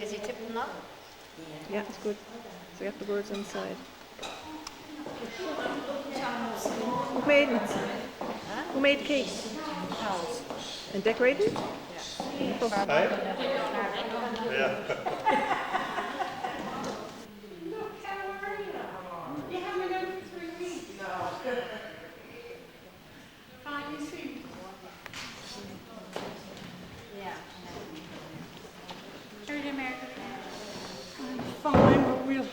Is he tipped them up? Yeah, it's good. So you got the words inside. Who made it? Huh? Who made the cake? House. And decorated? Yeah. Yeah. Yeah. Fine, but we'll...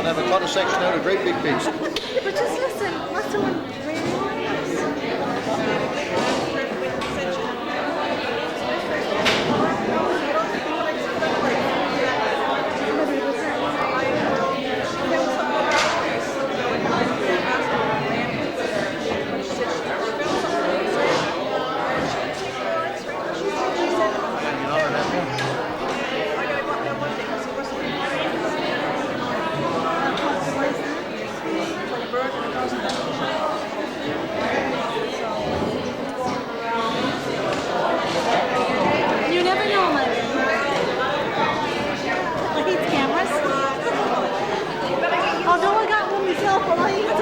Have a cut a section out, a great big piece. But just listen, what's the one You never know, my I hate cameras. Although I got one myself, but I hate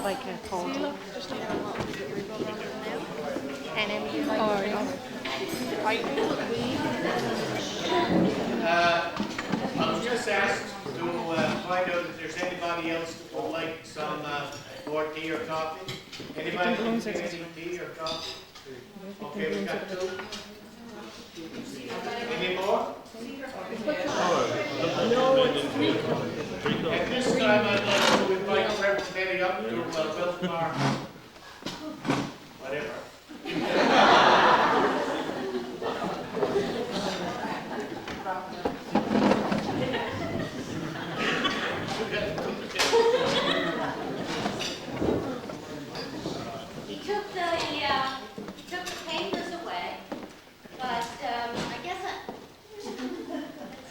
like a photo. And then you like I was just asked to find out if there's anybody else that would like some more tea or coffee. Anybody want any tea or coffee? Okay, we got two. Any more? At this time, I'd like to invite Reverend Betty up to welcome our whatever. He took the papers away, but I guess let's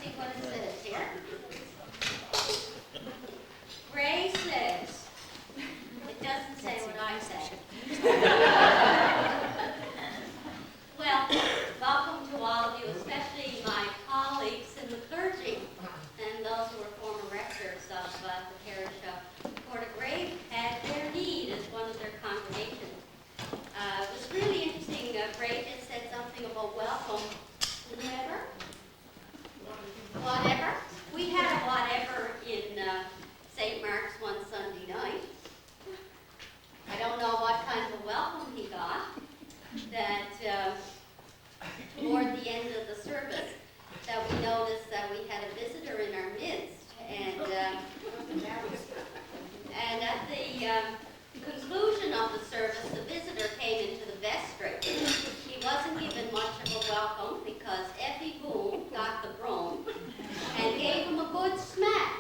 see what it says here. Ray says, it doesn't say what I say. Well, welcome to all of you, especially my colleagues in the clergy and those who are former rectors of the parish of Bareneed had Bareneed as one of their congregations. It was really interesting. Ray just said something about welcome. Whatever. We had a whatever in St. Mark's one Sunday night. I don't know what kind of a welcome he got. That toward the end of the service, that we noticed that we had a visitor in our midst, and at the conclusion of the service, the visitor came into the vestry. He wasn't given much of a welcome because Effie Boone got the broom and gave him a good smack.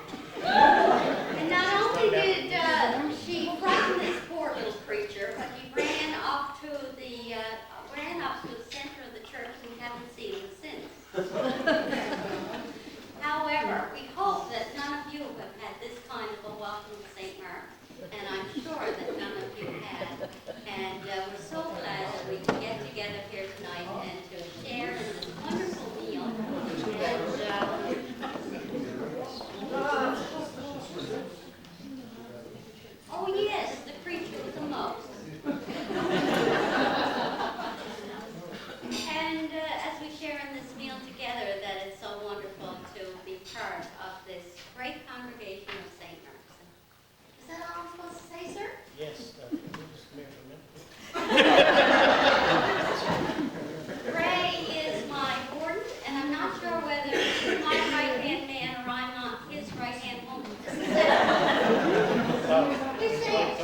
And not only did she frighten this poor little creature, but he ran up to the center of the church, and we haven't seen him since. However, we hope that none of you have had this kind of a welcome to St. Mark, and I'm sure that none of you have. And we're so glad that we can get together here tonight and to share in this wonderful meal. Oh yes, the creature with the most. And as we share in this meal together, that it's so wonderful to be part of this great congregation of St. Mark's. Is that all I'm supposed to say, sir? Yes, just come here for a minute. Ray is my warden, and I'm not sure whether he's my right-hand man or I'm not his right-hand woman. This is it. Please say it.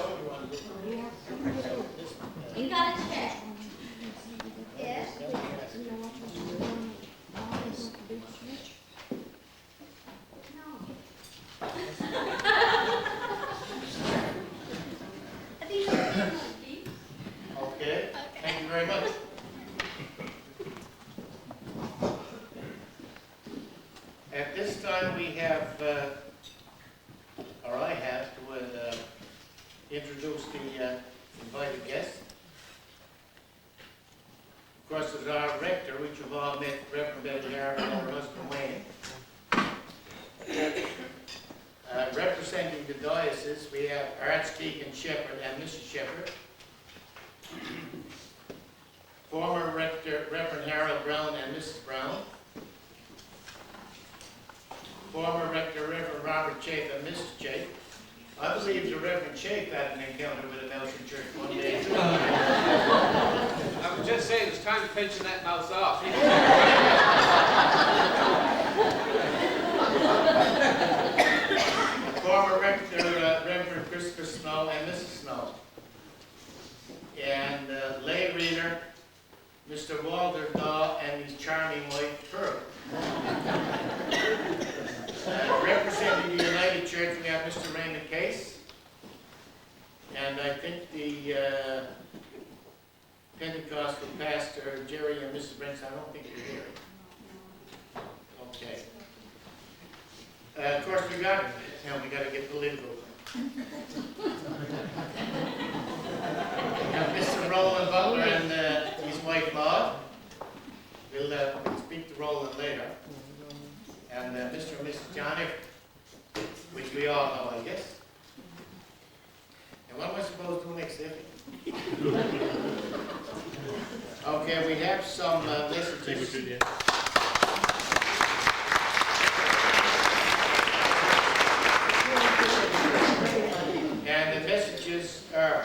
You got a check. Yes? No. I think you're good, Steve. Okay, thank you very much. At this time, we have, or I have, to introduce the invited guests. Of course, there's our rector, which you've all met, Reverend Betty Harris and her husband Wayne. Representing the diocese, we have Archdeacon Shepherd and Mrs. Shepherd. Former rector, Reverend Harold Brown and Mrs. Brown. Former rector, Reverend Robert Chafe and Mrs. Chafe. I believe the Reverend Chafe had an encounter with a mouse in church one day. I was just saying it's time to pension that mouse off. Former rector, Reverend Christopher Snow and Mrs. Snow. And lay reader, Mr. Walter Daw and his charming wife, Pearl. Representing the United Church, we have Mr. Raymond Case. And I think the Pentecostal pastor, Jerry and Mrs. Brents, I don't think you're here. Okay. Of course, we got to get political. Mr. Roland Butler and his wife Maud. We'll speak to Roland later. And Mr. and Mrs. John Everett, which we all know, I guess. And And what am I supposed to do next, Effie? Okay, we have some messages. And the messages are,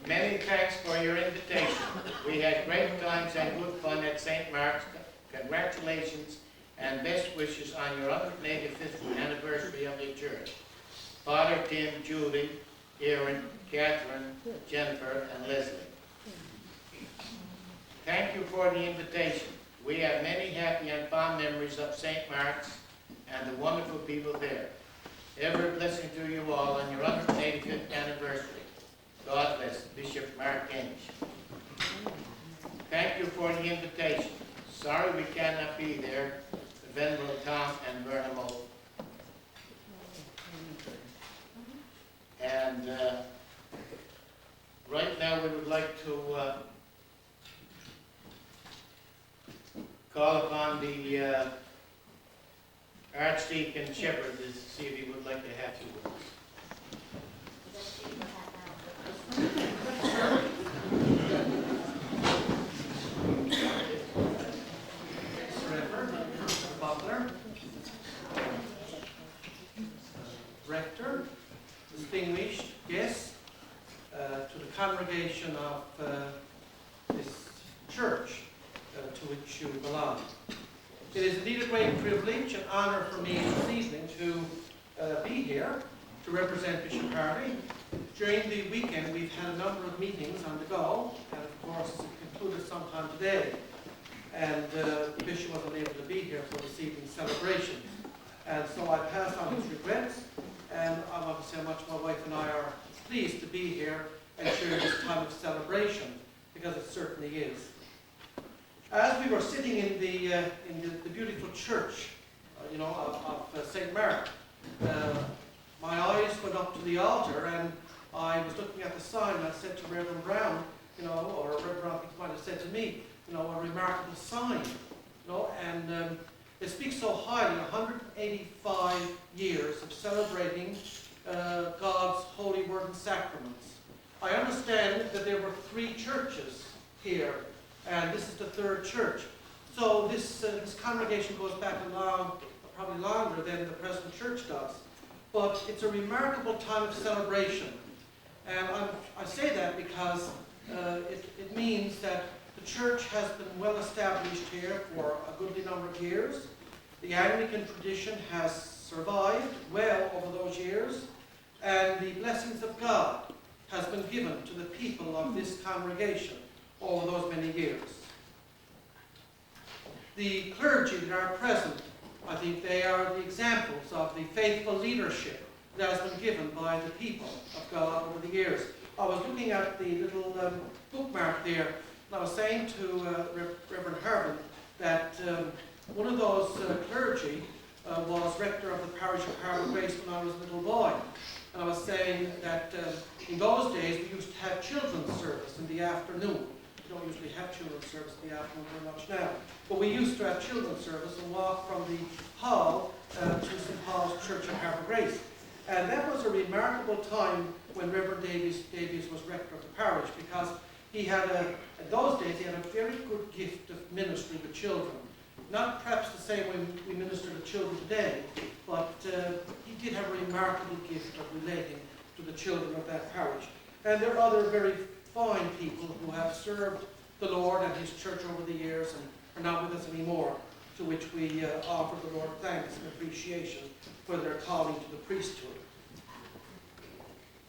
many thanks for your invitation. We had great times and good fun at St. Mark's. Congratulations and best wishes on your 185th anniversary of the church. Father Tim, Julie, Erin, Catherine, Jennifer, and Leslie. Thank you for the invitation. We have many happy and fond memories of St. Mark's and the wonderful people there. Every blessing to you all on your 185th anniversary. God bless. Bishop Mark Gamish. Thank you for the invitation. Sorry we cannot be there. The Venerable Tom and Verna Moe. And right now we would like to call upon the Archdeacon Shepherd to see if he would like to have two words. Butler, Rector, distinguished guests, to the congregation of this church to which you belong. It is indeed a great privilege and honor for me this evening to be here to represent Bishop Harvey. During the weekend we've had a number of meetings on the go, and of course it concluded sometime today. And the Bishop wasn't able to be here for this evening's celebration. And so I pass on his regrets, and I want to say how much my wife and I are pleased to be here and share this time of celebration, because it certainly is. As we were sitting in the beautiful church, of St. Mark, my eyes went up to the altar, and I was looking at the sign, and I said to Reverend Brown, or Reverend Brown might have said to me, a remarkable sign, and it speaks so highly, 185 years of celebrating God's holy word and sacraments. I understand that there were 3 churches here, and this is the 3rd church. So this congregation goes back probably longer than the present church does. But it's a remarkable time of celebration. And I say that because it means that the church has been well established here for a goodly number of years. The Anglican tradition has survived well over those years, and the blessings of God has been given to the people of this congregation over those many years. The clergy that are present, I think they are the examples of the faithful leadership that has been given by the people of God over the years. I was looking at the little bookmark there, and I was saying to Reverend Harvin that one of those clergy was rector of the parish of Harvard Grace when I was a little boy. And I was saying that in those days we used to have children's service in the afternoon. We don't usually have children's service in the afternoon very much now. But we used to have children's service and walk from the hall to St. Paul's Church of Harvard Grace. And that was a remarkable time when Reverend Davies was rector of the parish, because he had in those days he had a very good gift of ministry to children. Not perhaps the same way we minister to children today, but he did have a remarkable gift of relating to the children of that parish. And there are other very fine people who have served the Lord and his church over the years and are not with us anymore, to which we offer the Lord thanks and appreciation for their calling to the priesthood.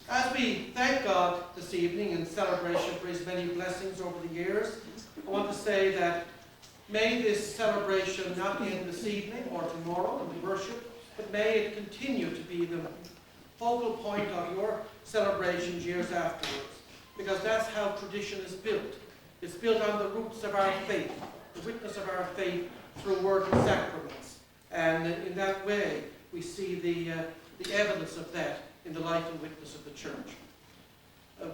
As we thank God this evening in celebration for his many blessings over the years, I want to say that may this celebration not end this evening or tomorrow in the worship, but may it continue to be the focal point of your celebrations years afterwards, because that's how tradition is built. It's built on the roots of our faith, the witness of our faith through word and sacraments. And in that way, we see the evidence of that in the life and witness of the church. When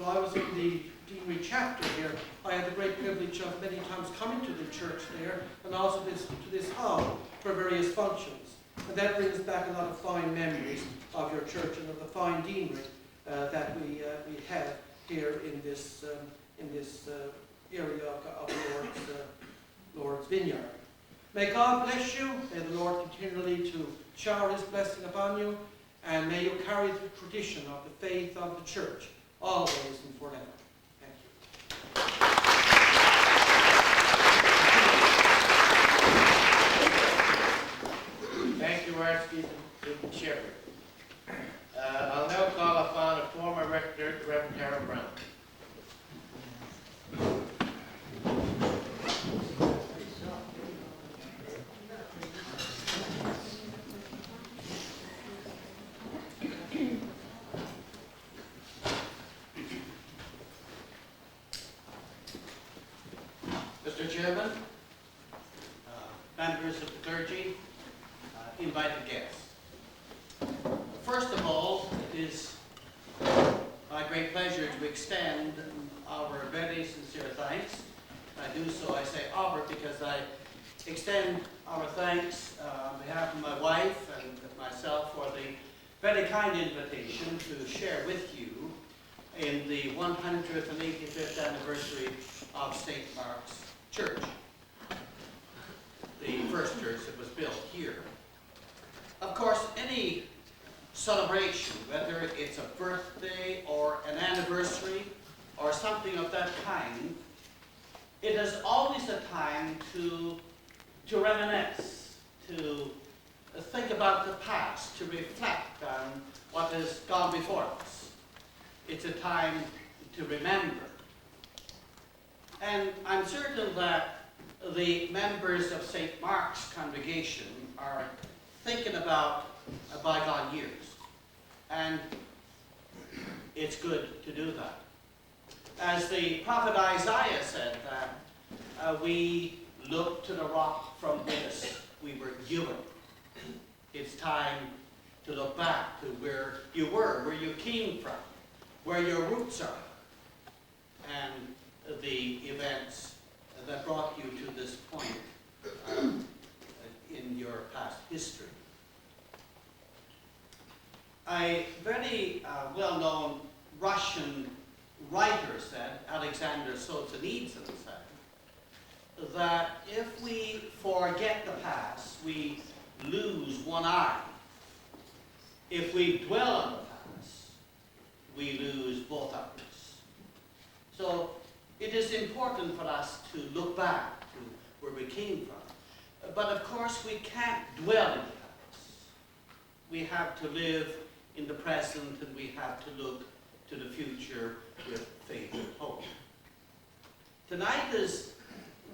I was in the Deanery chapter here, I had the great privilege of many times coming to the church there, and also to this hall for various functions. And that brings back a lot of fine memories of your church and of the fine deanery that we have here in this area of Lord's Vineyard. May God bless you. May the Lord continually to shower His blessing upon you, and may you carry the tradition of the faith of the church always and forever. Thank you. Thank you, Archdeacon Shepherd. I'll now call upon a former rector, Reverend Harold Brown. Mr. Chairman, members of the clergy, invited guests. First of all, it is my great pleasure to extend our very sincere thanks. I do so, I say our, because I extend our thanks on behalf of my wife and myself for the very kind invitation to share with you in the 185th anniversary of St. Mark's Church, the first church that was built here. Of course, any celebration, whether it's a birthday or an anniversary or something of that kind, it is always a time to reminisce, to think about the past, to reflect on what has gone before us. It's a time to remember. And I'm certain that the members of St. Mark's congregation are thinking about bygone years. And it's good to do that. As the prophet Isaiah said that we look to the rock from whence we were given. It's time to look back to where you were, where you came from, where your roots are, and the events that brought you to this point in your past history. A very well-known Russian writer said, Alexander Solzhenitsyn said, that if we forget the past, we lose one eye. If we dwell on the past, we lose both eyes. So it is important for us to look back to where we came from. But of course, we can't dwell in the past. We have to live in the present, and we have to look to the future with faith and hope. Tonight, as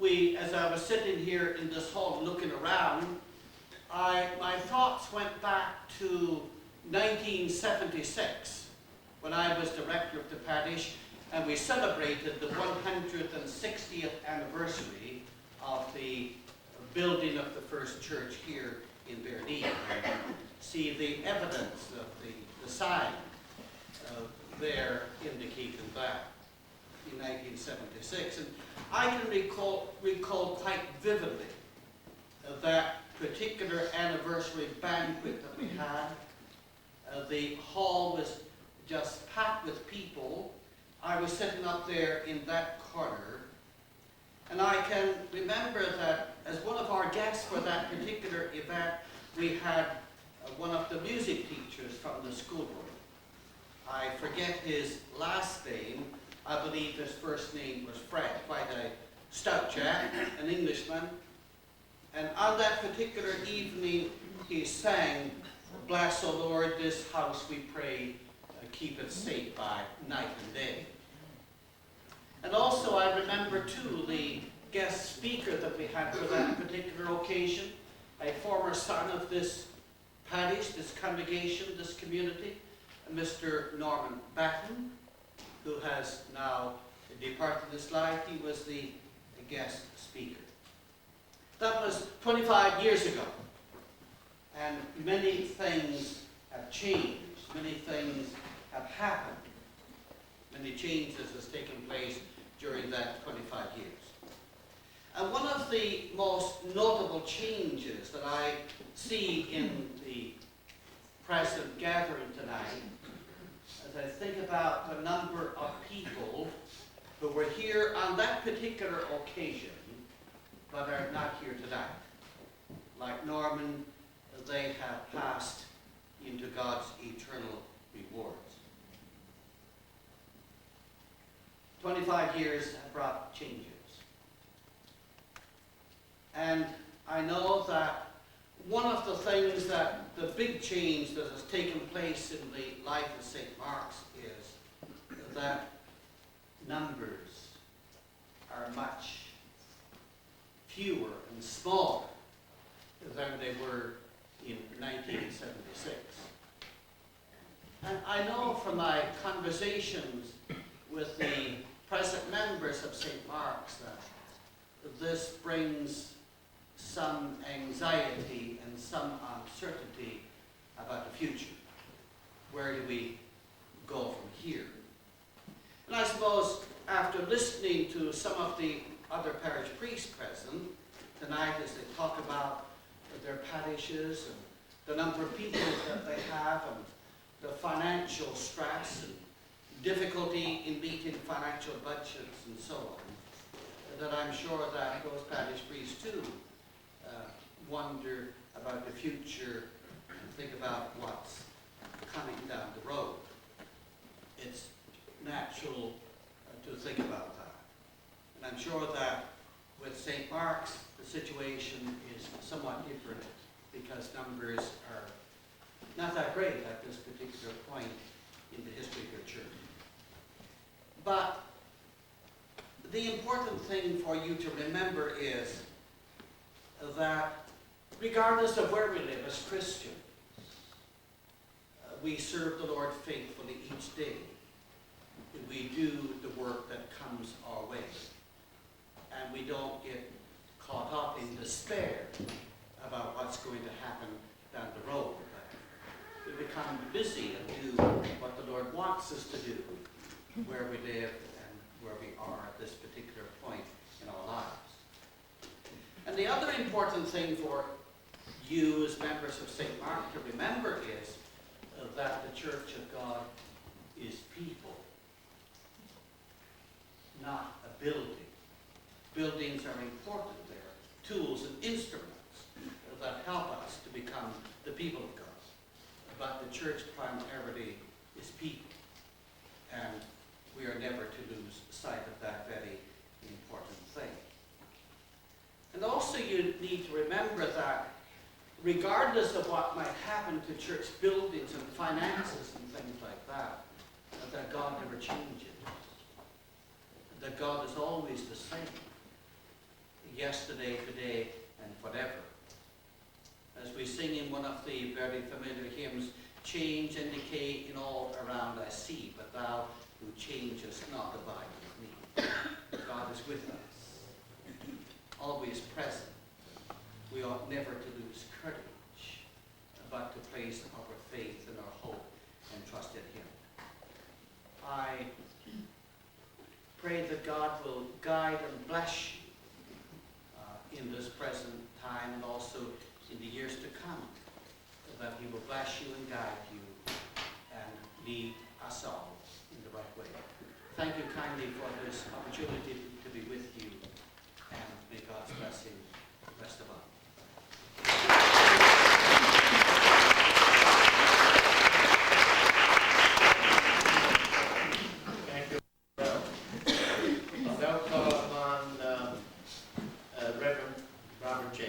I was sitting here in this hall looking around, my thoughts went back to 1976, when I was director of the parish, and we celebrated the 160th anniversary of the building of the first church here in Bareneed. See the evidence of the sign there indicating that in 1976. And I can recall quite vividly that particular anniversary banquet that we had. The hall was just packed with people. I was sitting up there in that corner, and I can remember that as one of our guests for that particular event, we had one of the music teachers from the schoolroom. I forget his last name. I believe his first name was Fred, quite a stout chap, an Englishman. And on that particular evening, he sang, "Bless, O Lord, this house we pray, keep it safe by night and day." And also I remember too the guest speaker that we had for that particular occasion, a former son of this parish, this congregation, this community, Mr. Norman Batten, who has now departed this life. He was the guest speaker. That was 25 years ago, and many things have changed, many things have happened, many changes has taken place during that 25 years. And one of the most notable changes that I see in the present gathering tonight, as I think about the number of people who were here on that particular occasion, but are not here tonight. Like Norman, they have passed into God's eternal rewards. 25 years have brought changes. And I know that one of the things that the big change that has taken place in the life of St. Mark's is that numbers are much fewer and smaller than they were in 1976. And I know from my conversations with the present members of St. Mark's that this brings some anxiety and some uncertainty about the future. Where do we go from here? And I suppose after listening to some of the other parish priests present tonight as they talk about their parishes and the number of people that they have and the financial stress and difficulty in meeting financial budgets and so on, that I'm sure that those parish priests too wonder about the future and think about what's coming down the road. It's natural to think about that. And I'm sure that with St. Mark's, the situation is somewhat different because numbers are not that great at this particular point in the history of your church. But the important thing for you to remember is that regardless of where we live as Christians, we serve the Lord faithfully each day. We do the work that comes our way. And we don't get caught up in despair about what's going to happen down the road. We become busy and do what the Lord wants us to do, where we live and where we are at this particular point in our lives. And the other important thing for you as members of St. Mark to remember is that the Church of God is people, not a building. Buildings are important. They're tools and instruments that help us to become the people of God. But the church primarily is people. And we are never to lose sight of that very important thing. And also you need to remember that regardless of what might happen to church buildings and finances and things like that, that God never changes. That God is always the same. Yesterday, today, and forever. As we sing in one of the very familiar hymns, change and decay in all around I see, but thou who changest not abide with me. God is with us, always present. We ought never to lose courage, but to place our faith and our hope and trust in Him. I pray that God will guide and bless you in this present time and also in the years to come, that He will bless you and guide you and lead us all in the right way. Thank you kindly for this opportunity to be with you, and may God's blessing rest upon you. Thank you. I'll now call upon Reverend Robert J.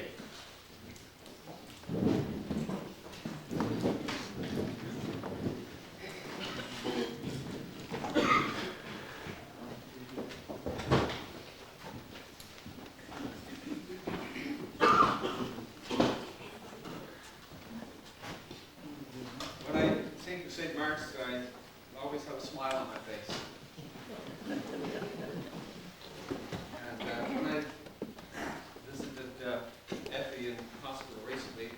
When I think of St. Mark's, I always have a smile on my face. And when I visited Effie in hospital recently,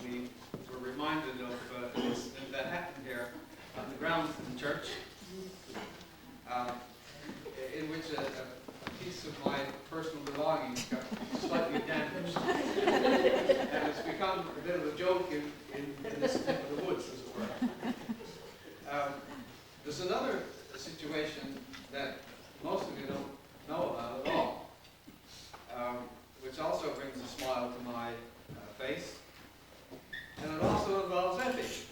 we were reminded of an incident that happened here on the grounds of the church, in which a piece of my personal belongings got slightly damaged. And it's become a bit of a joke in this neck of the woods, as it were. There's another situation that most of you don't know about at all, which also brings a smile to my face, and it also involves Effie.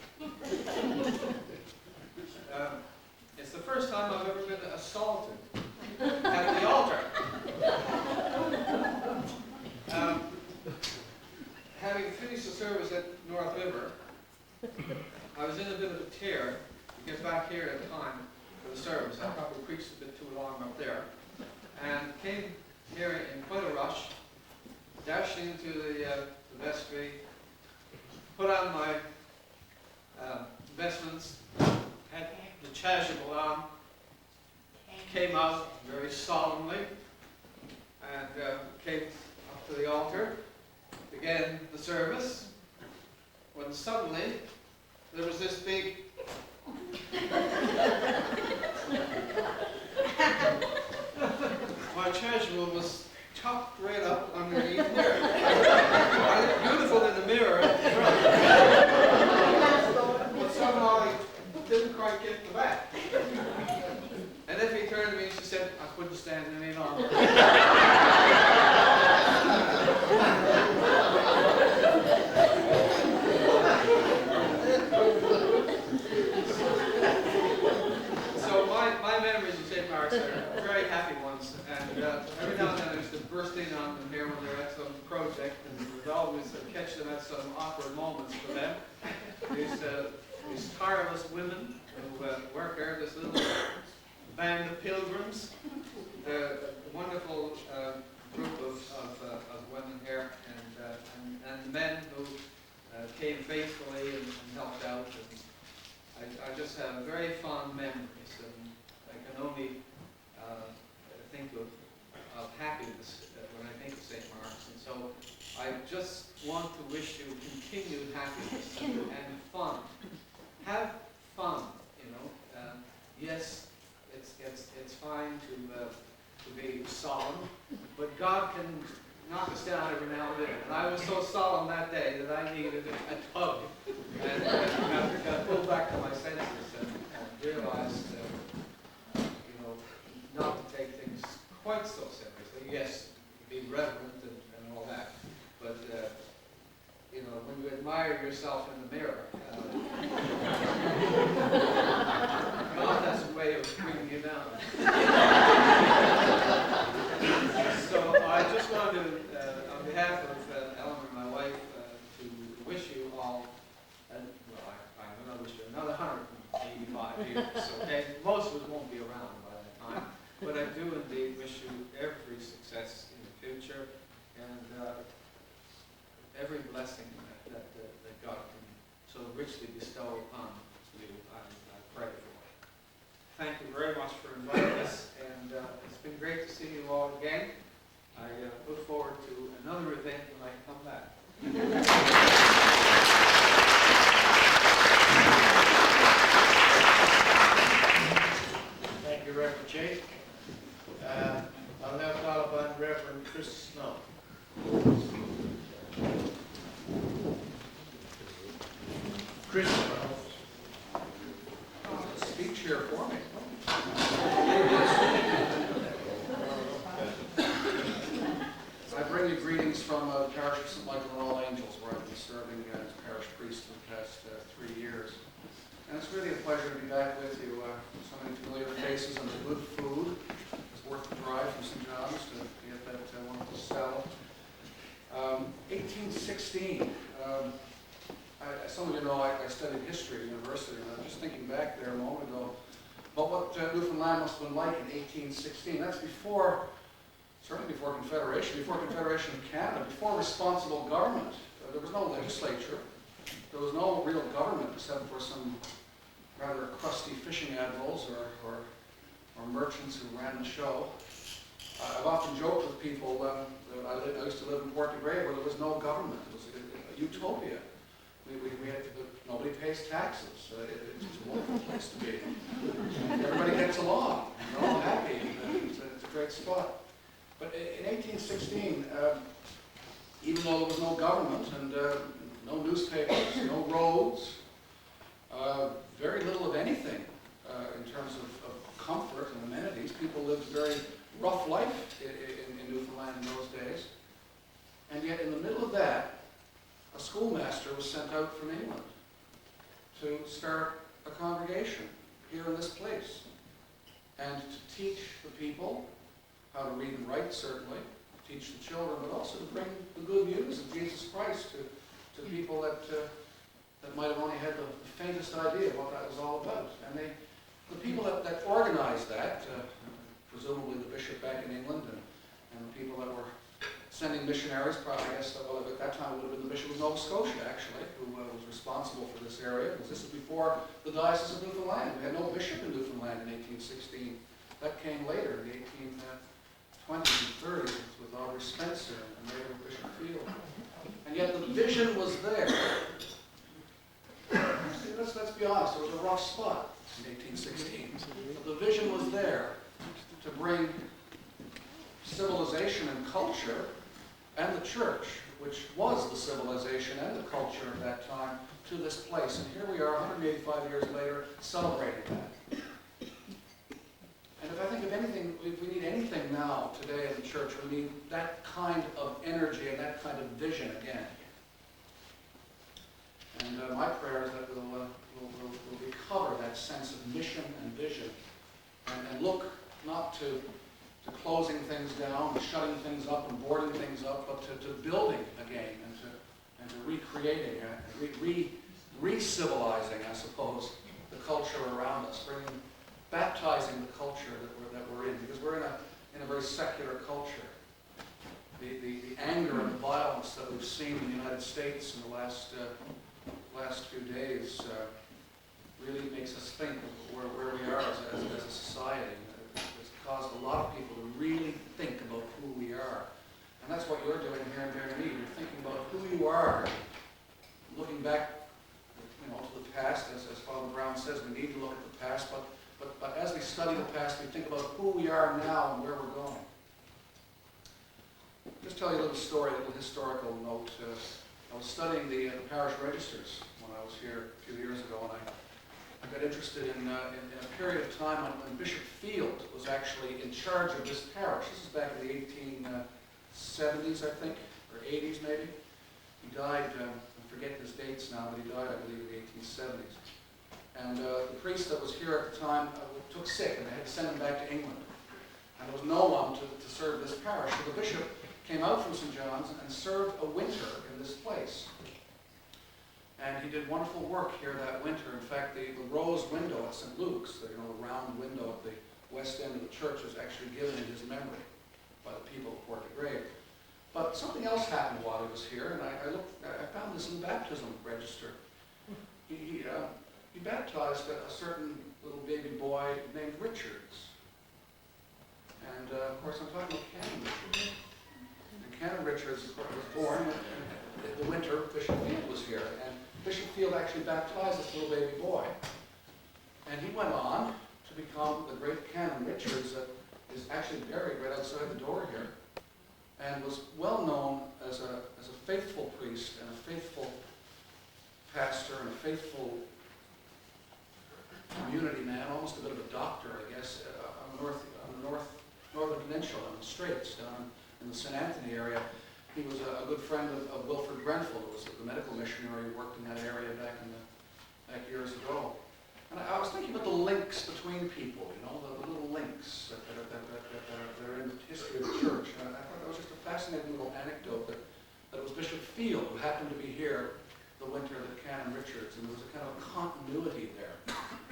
It's the first time I've ever been assaulted at the altar. Having finished the service at North River, I was in a bit of a tear to get back here at time for the service. I probably preached a bit too long up there, and came here in quite a rush, dashed into the vestry, put on my vestments, had the chasuble on, came out very solemnly, and came up to the altar, began the service, when suddenly there was this big my chasuble was tucked right up underneath there. I looked beautiful in the mirror at the front. But somehow I didn't quite get the back. And if he turned to me, she said, I couldn't stand it any longer. So my memories of St. Mark's are very happy ones. And every now and then I used to burst in on them here when they're at some project, and would always catch them at some awkward moments for them. These tireless women who work there, this little band of pilgrims, a wonderful group of women here, and men who came faithfully and helped out. And I just have very fond memories, and I can only think of happiness when I think of St. Mark's. And so I just want to wish you continued happiness and fun. Have fun, you know. Yes, it's fine to be solemn, but God can knock us down every now and then. And I was so solemn that day that I needed a tug, and got pulled back to my senses and realized, you know, not to take things quite so seriously. Yes, be reverent and all that, but you know, when you admire yourself in the mirror, God has a way of bringing you down. So I just wanted to, on behalf of Ellen and my wife, to wish you all, well, I'm going to wish you another 185 years, okay? Most of us won't be around by that time, but I do indeed wish you every success in the future, and every blessing that God can so richly bestow upon you, I pray for. Thank you very much for inviting us, and it's been great to see you all again. I look forward to another event when I come back. Thank you, Reverend Jake. I'll now call upon Reverend Chris Snow. Chris Snow. A speech here for me. I bring you greetings from the parish of St. Michael and All Angels, where I've been serving as parish priest for the past 3 years. And it's really a pleasure to be back with you. So many familiar faces and the good food. It's worth the drive from St. John's to get that wonderful salad. 1816. Some of you know I studied history at university, and I was just thinking back there a moment ago about what Newfoundland must have been like in 1816. That's before, certainly before Confederation of Canada, before responsible government. There was no legislature. There was no real government except for some rather crusty fishing admirals or merchants who ran the show. I've often joked with people that I used to live in Port de Grey where there was no government. It was a utopia. We had nobody pays taxes. It's just a wonderful place to be. Everybody gets along. They're all happy. It's a great spot. But in 1816, even though there was no government and no newspapers, no roads, very little of anything in terms of comfort and amenities. People lived a very rough life in Newfoundland in those days. And yet in the middle of that, a schoolmaster was sent out from England to start a congregation here in this place and to teach the people how to read and write, certainly, teach the children, but also to bring the good news of Jesus Christ to people that might have only had the faintest idea of what that was all about. And the people that organized that, presumably the bishop back in England and the people that were sending missionaries, probably, I guess, well, at that time it would have been the Bishop of Nova Scotia, actually, who was responsible for this area, because this is before the Diocese of Newfoundland. We had no bishop in Newfoundland in 1816. That came later, in the 1820s and 30s, with Aubrey Spencer and later Bishop Field. And yet the vision was there. Let's be honest, it was a rough spot in 1816. But the vision was there to bring civilization and culture and the church, which was the civilization and the culture at that time, to this place. And here we are, 185 years later, celebrating that. And if I think of anything, if we need anything now, today in the church, we need that kind of energy and that kind of vision again. And my prayer is that we'll recover that sense of mission and vision and look not to closing things down, and shutting things up and boarding things up, but to building again and to recreating, re-civilizing, I suppose, the culture around us, baptizing the culture that we're in, because we're in a very secular culture. The anger and the violence that we've seen in the United States in the last few days really makes us think of where we are as a society. It's caused a lot of people to really think about who we are. And that's what you're doing here in Bareneed. You're thinking about who you are, looking back, to the past. As Father Brown says, we need to look at the past, but as we study the past, we think about who we are now and where we're going. Just tell you a little story, a little historical note. I was studying the parish registers when I was here a few years ago, and I got interested in a period of time when Bishop Field was actually in charge of this parish. This is back in the 1870s, I think, or 80s maybe. He died, I forget his dates now, but he died, I believe, in the 1870s. And the priest that was here at the time took sick, and they had to send him back to England. And there was no one to serve this parish. So the bishop came out from St. John's and served a winter in this place. And he did wonderful work here that winter. In fact, the rose window at St. Luke's, the round window at the west end of the church, was actually given in his memory by the people of Port de Grave. But something else happened while he was here, and I found this in the baptism register. He baptized a certain little baby boy named Richards. And of course, I'm talking about Canon Richards. And Canon Richards, of course, was born in the winter. Bishop Field was here, and Bishop Field actually baptized this little baby boy. And he went on to become the great Canon Richards that is actually buried right outside the door here, and was well known as a faithful priest and a faithful pastor and a faithful community man, almost a bit of a doctor, I guess, on the northern peninsula, on the Straits, down in the St. Anthony area. He was a good friend of Wilfrid Grenfell, who was the medical missionary who worked in that area back years ago. And I was thinking about the links between people, the little links that are in the history of the church. And I thought that was just a fascinating little anecdote that it was Bishop Field who happened to be here the winter that Canon Richards, and there was a kind of continuity there.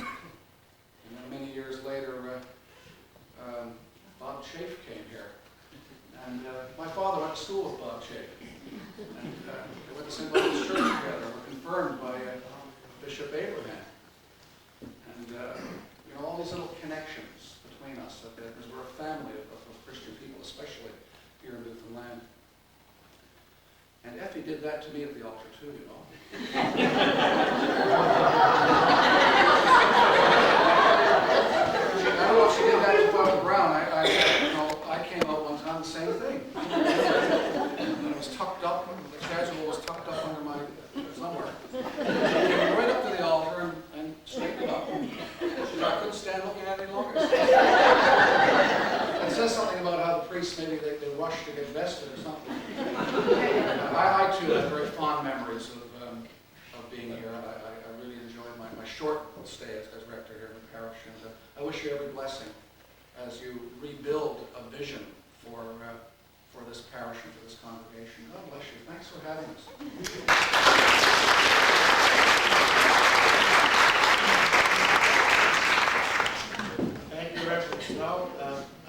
And then many years later, Bob Chafe came here. And my father went to school with Bob Chafe. And they went to St. Michael's Church together and were confirmed by Bishop Abraham. And all these little connections between us, because we're a family of Christian people, especially here in Newfoundland. And Effie did that to me at the altar too, I don't know if she did that to Father Brown. I came out one time on the same thing. It was tucked up, the chasuble was tucked up under my, somewhere. I came right up to the altar and straightened it up. I couldn't stand looking at it any longer. It says something about how the priests, maybe they rush to get vested or something. I too have very fond memories of being here. I really enjoyed my short stay as rector here in the parish. And I wish you every blessing as you rebuild a vision for this parish and for this congregation. God bless you. Thanks for having us. Thank you, Reverend Snow.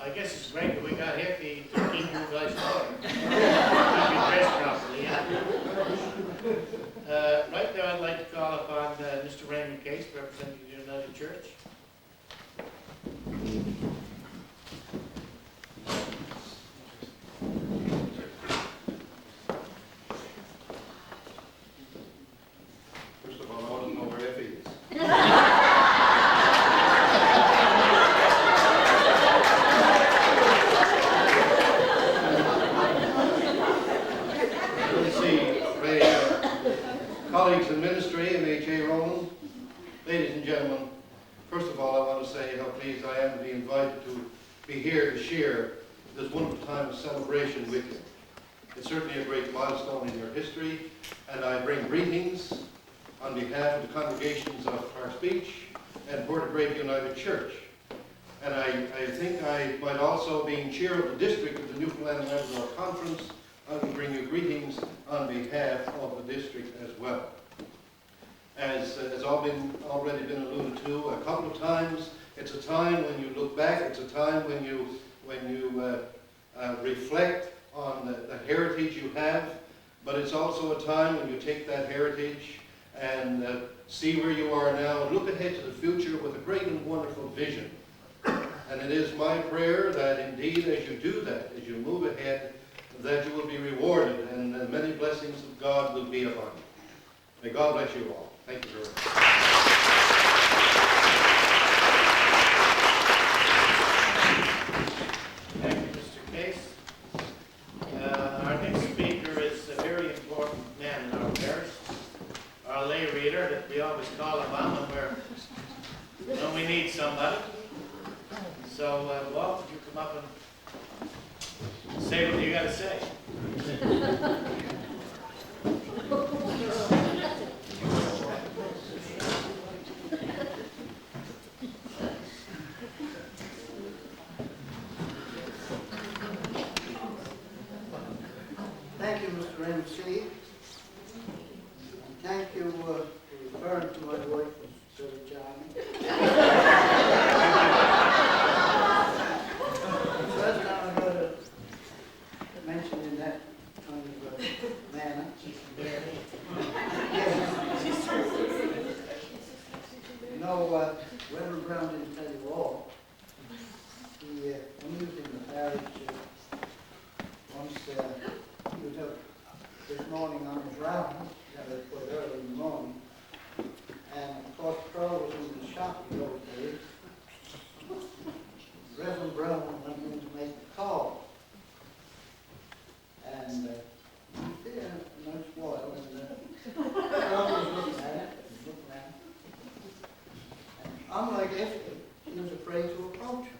I guess it's great that we got Hippie to keep you guys going. Keep you dressed properly, yeah. Right now, I'd like to call upon Mr. Raymond Case, representing the United Church. First of all, I want to know where Effie is. Let's see, colleagues in ministry and H.A. Roland, ladies and gentlemen, first of all I want to say how pleased I am to be invited to be here to share this wonderful time of celebration with you. It's certainly a great milestone in your history, and I bring greetings on behalf of the congregations of Park Beach and Portagrave United Church. And I think I might also, being chair of the district of the Newfoundland and Labrador Conference, I can bring you greetings on behalf of the district as well. As has already been alluded to a couple of times, it's a time when you look back, it's a time when you reflect on the heritage you have, but it's also a time when you take that heritage and see where you are now and look ahead to the future with a great and wonderful vision. And it is my prayer that indeed as you do that, as you move ahead, that you will be rewarded and many blessings of God will be upon you. May God bless you all. Thank you very much. Thank you, Mr. Case. Our next speaker is a very important man in our parish, our lay reader that we always call him on when we need somebody. So, Walt, would you come up and say what you got to say? Thank you, Mr. MC. Thank you for referring to my wife as Sir Johnny. First time I heard it mentioned in that kind of manner. You know, Reverend Brown didn't tell you all. When he was in the parish, once he was up this morning on his round, quite early in the morning, and of course Crow was in the shop in those days. Reverend Brown went in to make the call, and he was there a nice while, and Crow was looking at it, and unlike Effie, she was afraid to approach him.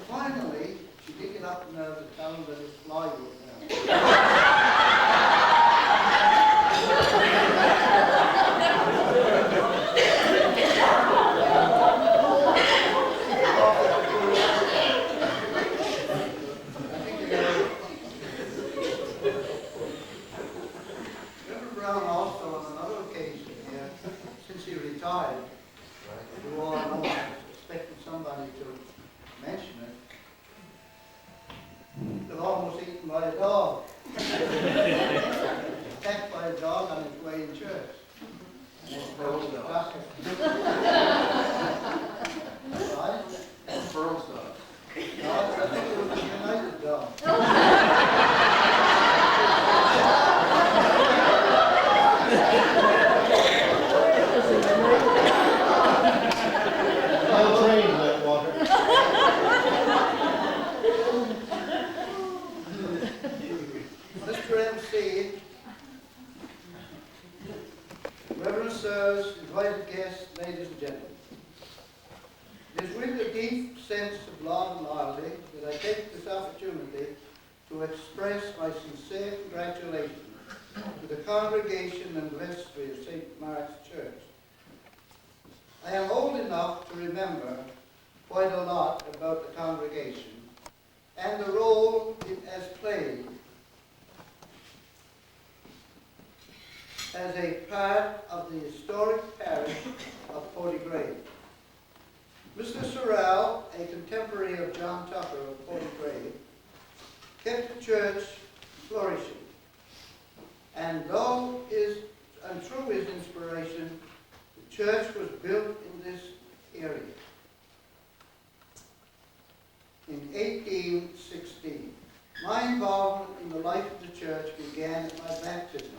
Finally, she did get up and to tell him that his fly was down. Reverend Brown also, on another occasion here, since he retired, you all know I was expecting somebody to mention it. He was almost eaten by a dog. Attacked by a dog on his way in church. And it's Pearl's dog. Right? Pearl's dog. No, I think it was a United dog. Well trained in that water. with a deep sense of love and loyalty that I take this opportunity to express my sincere congratulations to the congregation and vestry of St. Mark's Church. I am old enough to remember quite a lot about the congregation and the role it has played as a part of the historic parish of Portigrade. Mr. Sorrell, a contemporary of John Tucker of Portigrade, kept the church flourishing, and through his inspiration, the church was built in this area in 1816. My involvement in the life of the church began at my baptism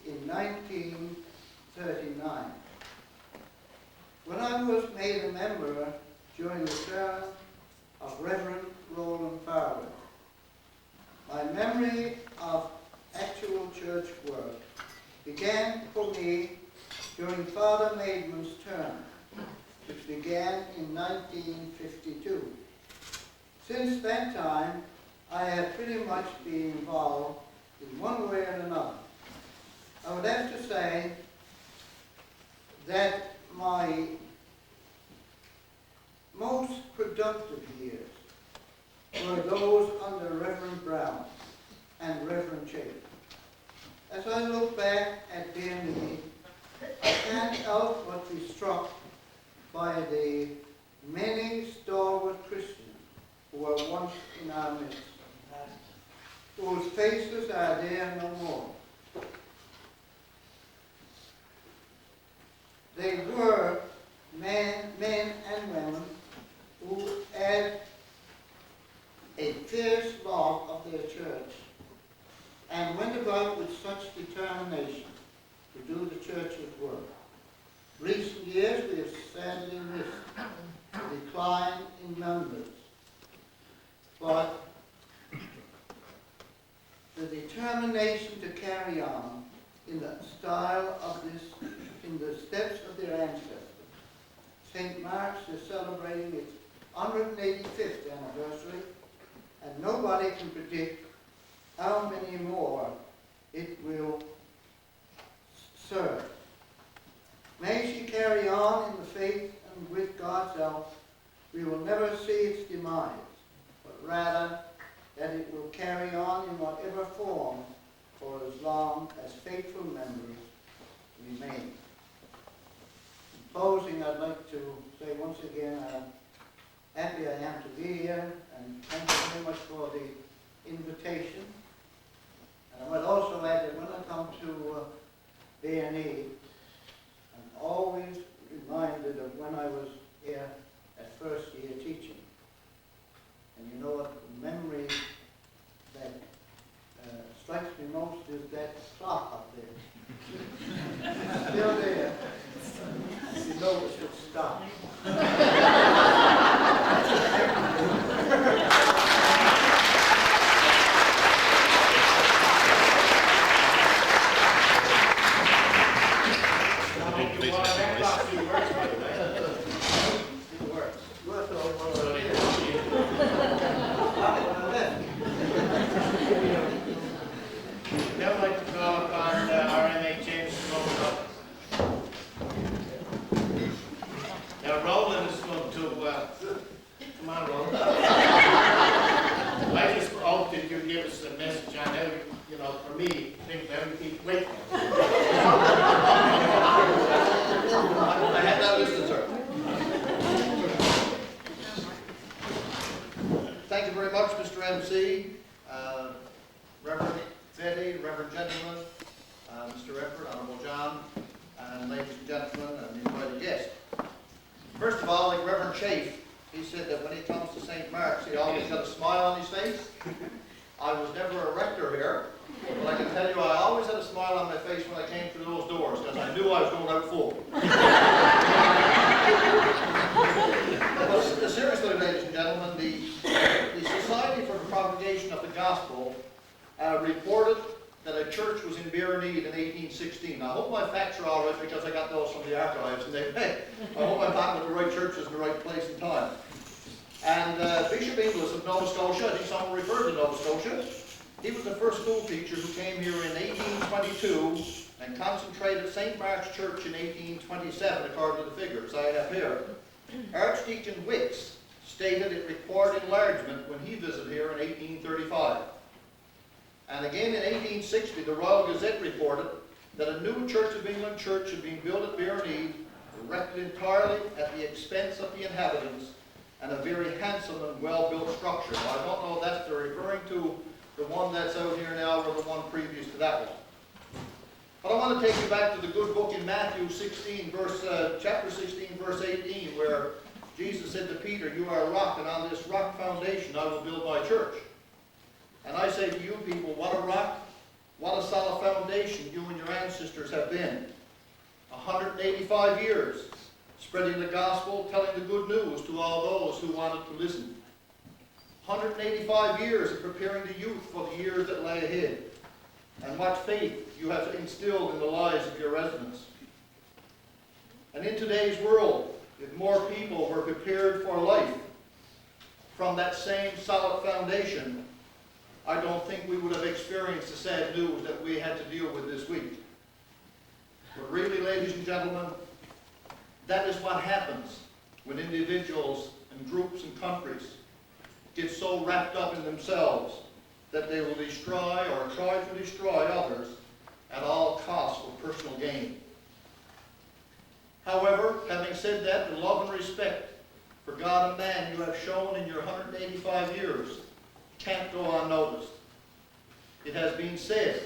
in 1939. When I was made a member during the term of Reverend Roland Farwell, my memory of actual church work began for me during Father Maidman's term, which began in 1952. Since that time, I have pretty much been involved in one way or another. I would have to say that my most productive years were those under Reverend Brown and Reverend Chafe. As I look back at Bareneed, I can't help but be struck by the many stalwart Christians who were once in our midst, whose faces are there no more. They were men and women who had a fierce love of their church and went about with such determination to do the church's work. Recent years we have sadly missed a decline in numbers, but the determination to carry on in the style of this, in the steps of their ancestors. St. Mark's is celebrating its 185th anniversary, and nobody can predict how many more it will serve. May she carry on in the faith, and with God's help, we will never see its demise, but rather that it will carry on in whatever form for as long as faithful members remain. In closing, I'd like to say once again how happy I am to be here, and thank you very much for the invitation. And I would also add that when I come to Bareneed, I'm always reminded of when I was here at first year teaching. And you know what, the memory that strikes me most is that clock up there. It's still there. You know it should stop. Now I'd like to call upon our MHM's Roland up. Now Roland is going to, come on Roland. I just hope that you give us a message on how, you know, for me, things that we keep waiting. I have that listed, sir. Thank you very much, Mr. MC, Reverend Betty, Reverend Gentlemen, Mr. Redford, Honorable John, and ladies and gentlemen, and the invited guests. First of all, like Reverend Chafe, he said that when he comes to St. Mark's, he always got a smile on his face. I was never a rector here, but I can tell you I always had a smile on my face when I came through those doors, because I knew I was going out full. But seriously, ladies and gentlemen, the Society for the Propagation of the Gospel reported that a church was in Bareneed in 1816. I hope my facts are all right because I got those from the archives, and I hope I'm back with the right churches in the right place and time. And Bishop Inglis of Nova Scotia, I think someone referred to Nova Scotia, he was the first school teacher who came here in 1822 and concentrated at St. Mark's Church in 1827, according to the figures I have here. Archdeacon Wicks stated it required enlargement when he visited here in 1835. And again in 1860, the Royal Gazette reported that a new Church of England church had been built at Bareneed, erected entirely at the expense of the inhabitants, and a very handsome and well-built structure. Now, I don't know if that's they're referring to the one that's out here now or the one previous to that one. But I want to take you back to the good book in Matthew 16, chapter 16, verse 18, where Jesus said to Peter, "You are a rock, and on this rock foundation I will build my church." And I say to you people, what a rock, what a solid foundation you and your ancestors have been. 185 years spreading the gospel, telling the good news to all those who wanted to listen. 185 years of preparing the youth for the years that lay ahead. And what faith you have instilled in the lives of your residents. And in today's world, if more people were prepared for life from that same solid foundation, I don't think we would have experienced the sad news that we had to deal with this week. But really, ladies and gentlemen, that is what happens when individuals and groups and countries get so wrapped up in themselves that they will destroy or try to destroy others at all costs for personal gain. However, having said that, the love and respect for God and man you have shown in your 185 years can't go unnoticed. It has been said,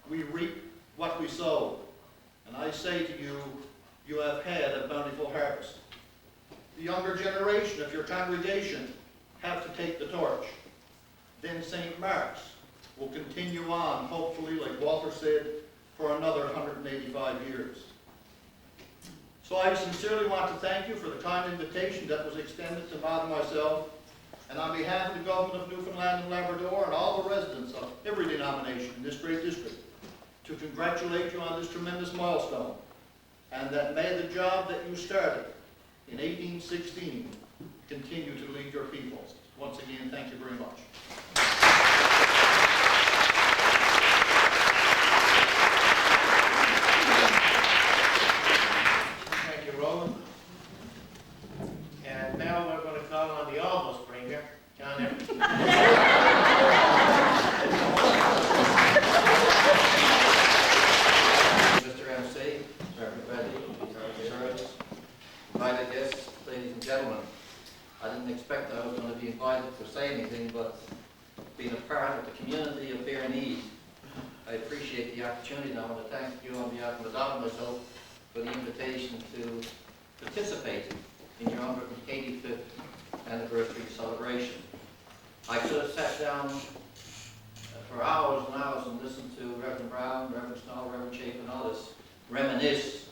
we reap what we sow. And I say to you, you have had a bountiful harvest. The younger generation of your congregation have to take the torch. Then St. Mark's will continue on, hopefully, like Walter said, for another 185 years. So I sincerely want to thank you for the kind invitation that was extended to Maud and myself, and on behalf of the government of Newfoundland and Labrador and all the residents of every denomination in this great district, to congratulate you on this tremendous milestone, and that may the job that you started in 1816 continue to lead your people. Once again, thank you very much. Thank you, Roland. And now we're going to call on the almost bringer, John Evans. Mr. MC, Reverend Betty, Service, invited guests, ladies and gentlemen. I didn't expect I was going to be invited to say anything, but being a part of the community of Bareneed, I appreciate the opportunity, and I want to thank you on behalf of Madame and myself for the invitation to participate in your 185th anniversary celebration. I could have sat down for hours and hours and listened to Reverend Brown, Reverend Snow, Reverend Chafe, and others reminisce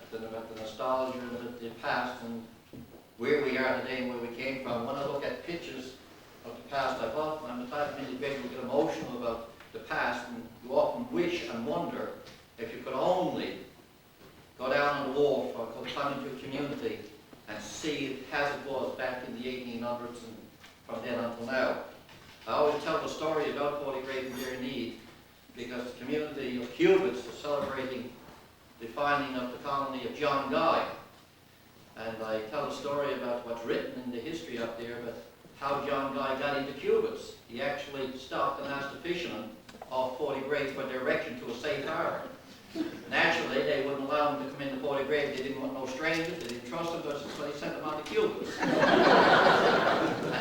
at the nostalgia of the past and where we are today and where we came from. When I look at pictures of the past, I'm the type of individual who get emotional about the past, and you often wish and wonder if you could only go down on the wharf or go come into a community and see it as it was back in the 1800s and from then until now. I always tell the story about Holy Grave and Bareneed because the community of Cubits is celebrating the finding of the colony of John Guy. And I tell a story about what's written in the history up there, but how John Guy got into Cubits. He actually stopped and asked the fishermen off 40 Grave for direction to a safe harbor. Naturally, they wouldn't allow him to come into 40 Grave. They didn't want no strangers. They didn't trust him, so they sent him on to Cubits. And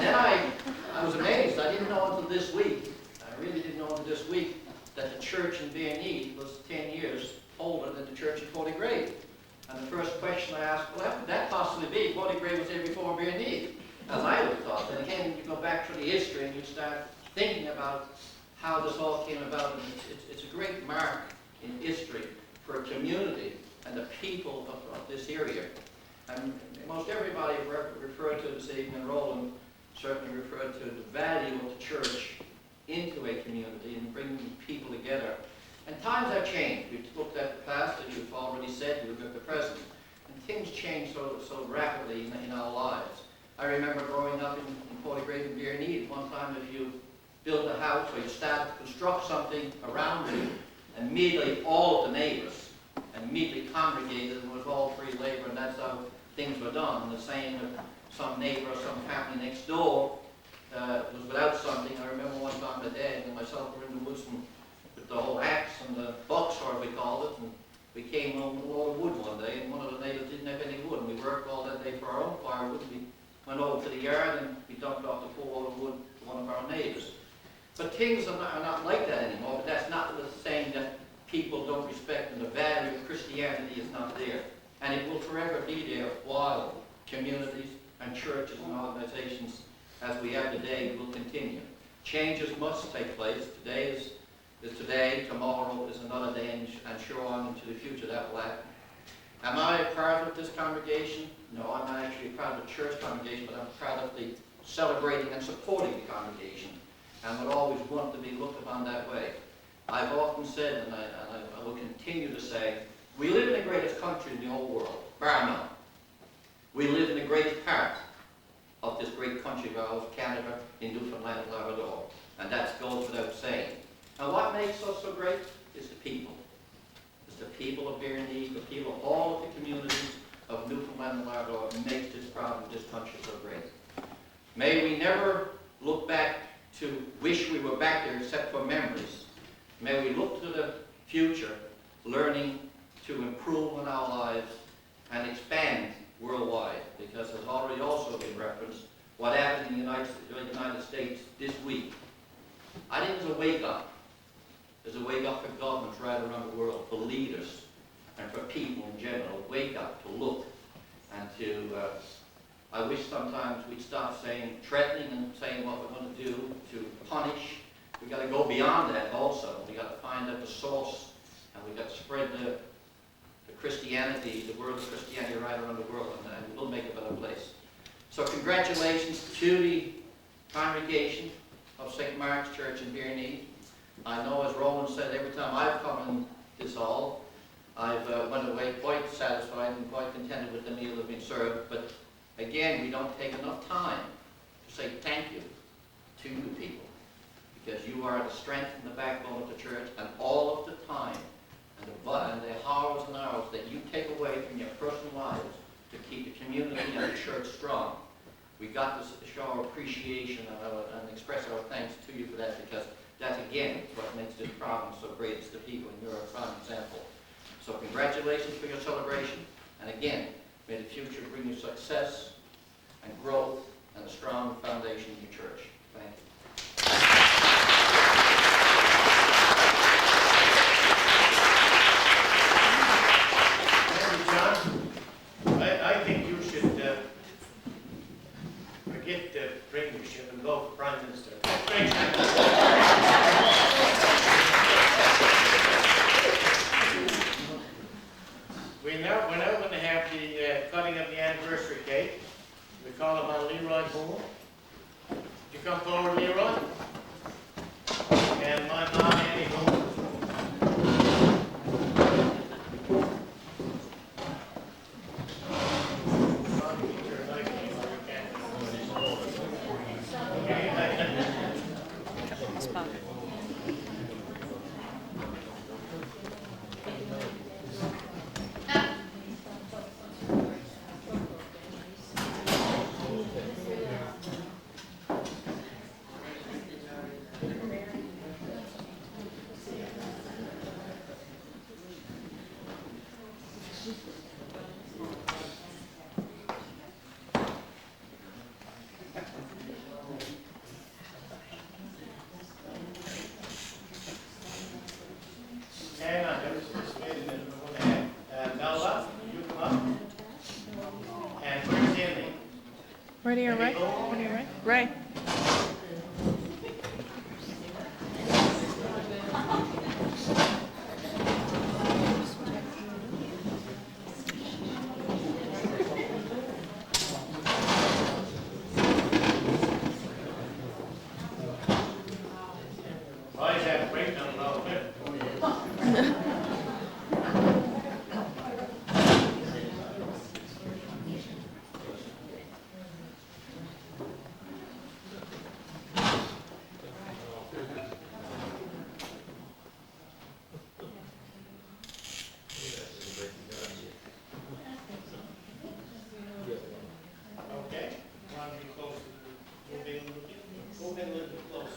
then I was amazed. I didn't know until this week, I really didn't know until this week, that the church in Bareneed was 10 years older than the church in 40 Grave. And the first question I asked, well, how could that possibly be? 40 Grave was there before Bareneed, as I would have thought. Then again, you go back through the history and you start thinking about how this all came about. And it's a great mark in history for a community and the people of this area. And most everybody referred to this evening, Roland certainly referred to the value of the church into a community and bringing people together. And times have changed. We've looked at the past, as you've already said, we look at the present. And things change so rapidly in our lives. I remember growing up in Bareneed and Bareneed. One time if you build a house or you start to construct something around you, immediately all of the neighbors immediately congregated, and it was all free labor, and that's how things were done. And the same with some neighbor or some family next door was without something. I remember one time my dad and myself were in the woods with the whole axe and the buckshot, we called it, and we came home with a load of wood one day, and one of the neighbors didn't have any wood, and we worked all that day for our own firewood. We went over to the yard and we dumped off the full load of wood to one of our neighbors. But things are not like that anymore, but that's not the saying that people don't respect and the value of Christianity is not there. And it will forever be there while communities and churches and organizations as we have today will continue. Changes must take place. Today is today, tomorrow is another day, and sure on into the future that will happen. Am I a part of this congregation? No, I'm not actually a part of the church congregation, but I'm part of the celebrating and supporting the congregation, and would always want to be looked upon that way. I've often said, and I will continue to say, we live in the greatest country in the whole world, bar none. We live in the greatest part of this great country of ours, Canada, in Newfoundland and Labrador, and that goes without saying. And what makes us so great is the people. It's the people of Bareneed, the people of all of the communities of Newfoundland and Labrador makes this proud of this country so great. May we never look back to wish we were back there except for memories. May we look to the future, learning to improve on our lives and expand worldwide, because as already also been referenced, what happened in the United States this week, I think it was a wake-up. There's a wake-up for governments right around the world, for leaders, and for people in general. Wake up, to look, and to, I wish sometimes we'd stop saying, threatening and saying what we're going to do, to punish. We've got to go beyond that also. We've got to find out the source, and we've got to spread the Christianity, the word of Christianity right around the world, and we'll make a better place. So congratulations to the congregation of St. Mark's Church in Bareneed. I know, as Roland said, every time I've come in this hall, I've went away quite satisfied and quite contented with the meal that's been served. But again, we don't take enough time to say thank you to you people, because you are the strength and the backbone of the church, and all of the time and the hours and hours that you take away from your personal lives to keep the community and the church strong. We got to show our appreciation and express our thanks to you for that, because that, again, is what makes this province so great. It's the people, and you're a prime example. So congratulations for your celebration. And again, may the future bring you success and growth and a strong foundation in your church. Thank you. Thank you, John. I think you should forget the premiership and go for Prime Minister. Thanks. We're now going to have the cutting of the anniversary cake. We call upon Leroy Boone. Would you come forward, Leroy? And my mom, Annie Boone. Right here, right? Right here, right? Right. Move in a little bit closer.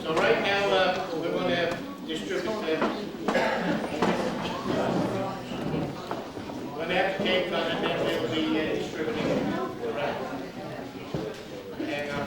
So right now, we're going to distribute them. We're going to have to take on and then we'll be distributing it. Right. Hang on.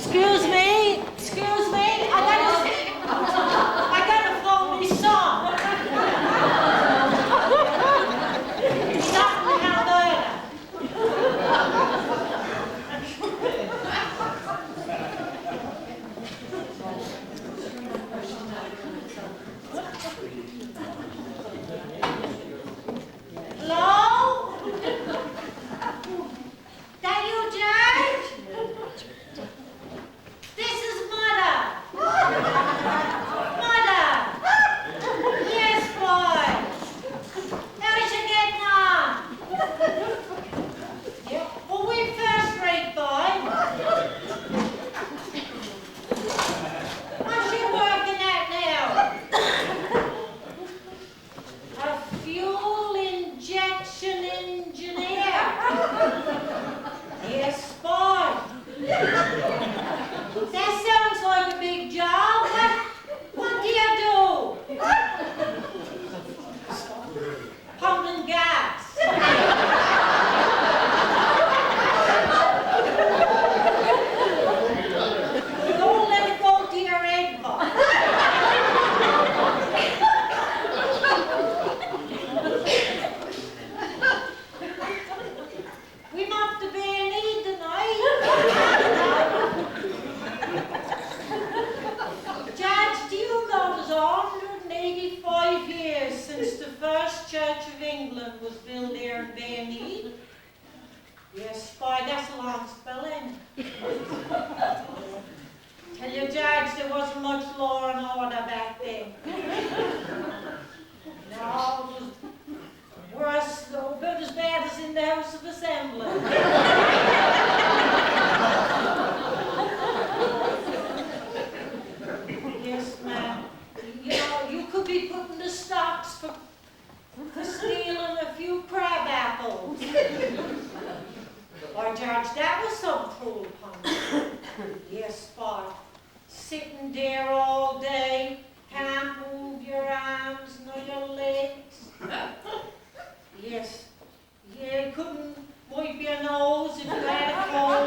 Excuse me, I gotta phone me son. He's up in Alberta. Hello? That you, George? This is Mother. Mother. Yes, boy. How's you getting on? Yeah. Well, we first rate, boy. What's she working at now? A fuel injection engineer. Yes, boy. That sounds like a big job. What do you do? Pumping gas. Don't let it go to your egg box. We're off to Bareneed tonight. Judge, do you know there's 185 years since the first Church of England was built here in Bareneed? Yes, boy, that's a long spelling. Tell you, Judge, there wasn't much law and order back then. No, it was worse, about as bad as in the House of Assembly. Yes, ma'am. You know, you could be putting the stocks for stealing a few crab apples. Why, George, that was some cruel punishment. Yes, boy. Sitting there all day, can't move your arms nor your legs. Yes. Yeah, you couldn't wipe your nose if you had a cold.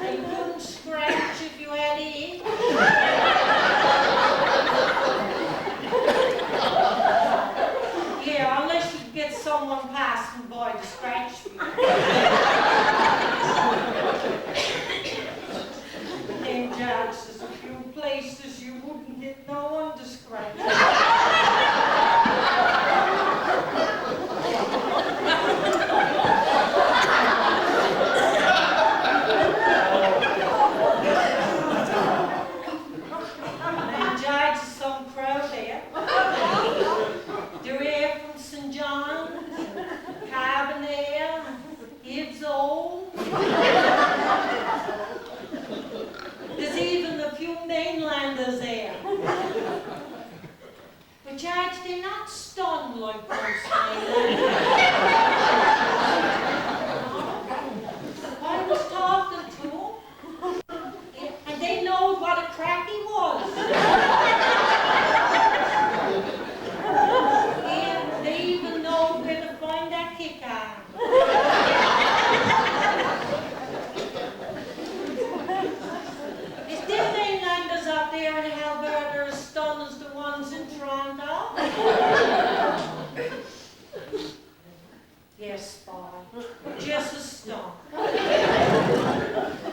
And you couldn't scratch if you had it. Yeah, unless you could get someone passing by to scratch you. But then, Judge, there's a few places you wouldn't get no one to scratch. And Judge, there's some crowd there. They're here from St. John's, Cab man. Is them mainlanders up there in Alberta as stunned as the ones in Toronto? Yes, Spy. Just as stunned.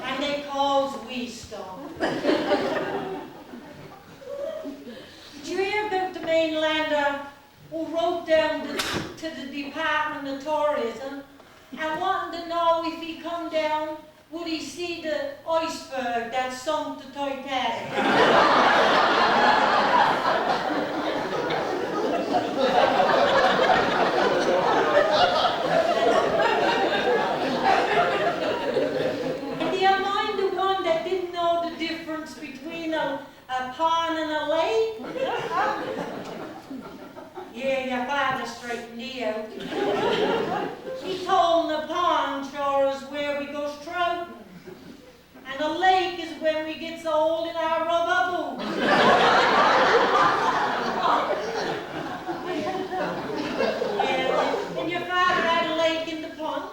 And they calls we stunned. Did you hear about the mainlander who wrote down to the Department of Tourism and wanted to know if he come down, would he see the iceberg that sunk the Titanic? And do you mind the one that didn't know the difference between a pond and a lake? Yeah, your father straightened me out. He told him the pond sure is where we go trouting. And a lake is when we get so old in our rubber boots. Yeah, and your father had a lake in the pond.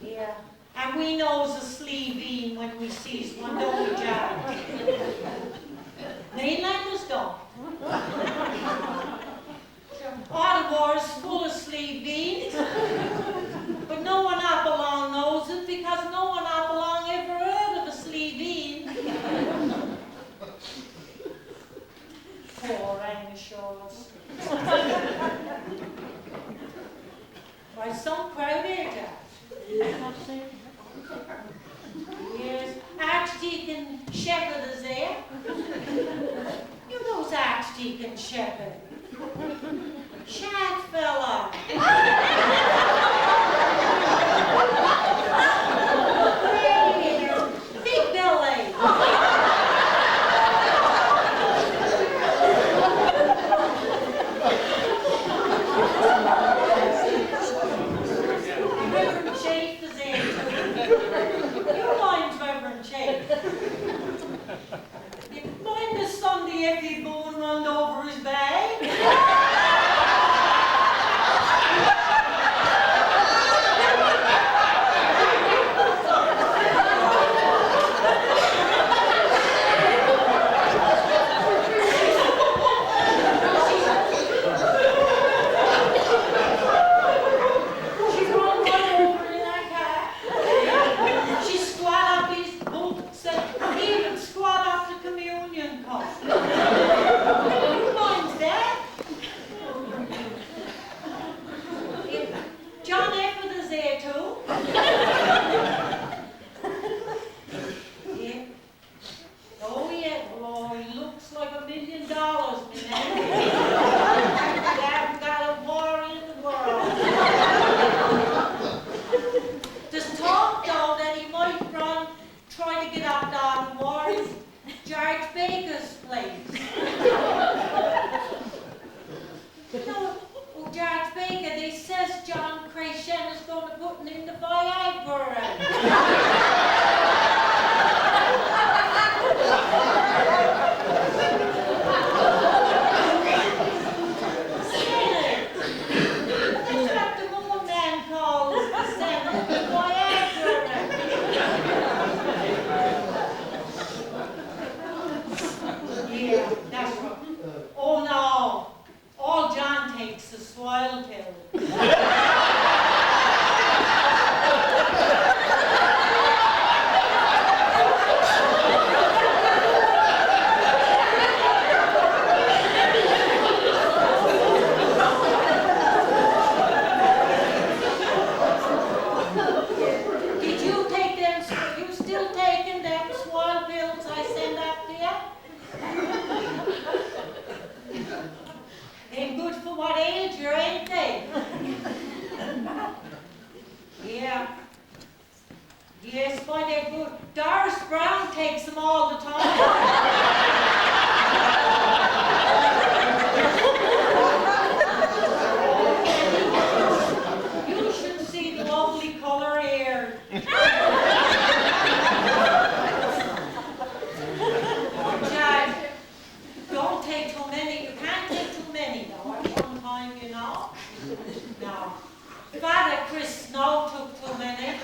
Yeah, and we knows a sleeve-in when we sees one, don't we, Jack? Mainlanders don't. Ottawa's full of sleeve-ins, but no one up along knows it because no one up along ever heard of a sleeve-in. Poor Angus Shores. Why, some crowd here, Jack. Yes, Archdeacon Shepherd is there. You knows Archdeacon Shepherd. Shag fella. Big belly. Reverend Chafe is there too. You mind Reverend Chafe? You mind the Sunday every bone run over his bag? thing though, at one time, you know. Now, Father Chris Snow took too many, and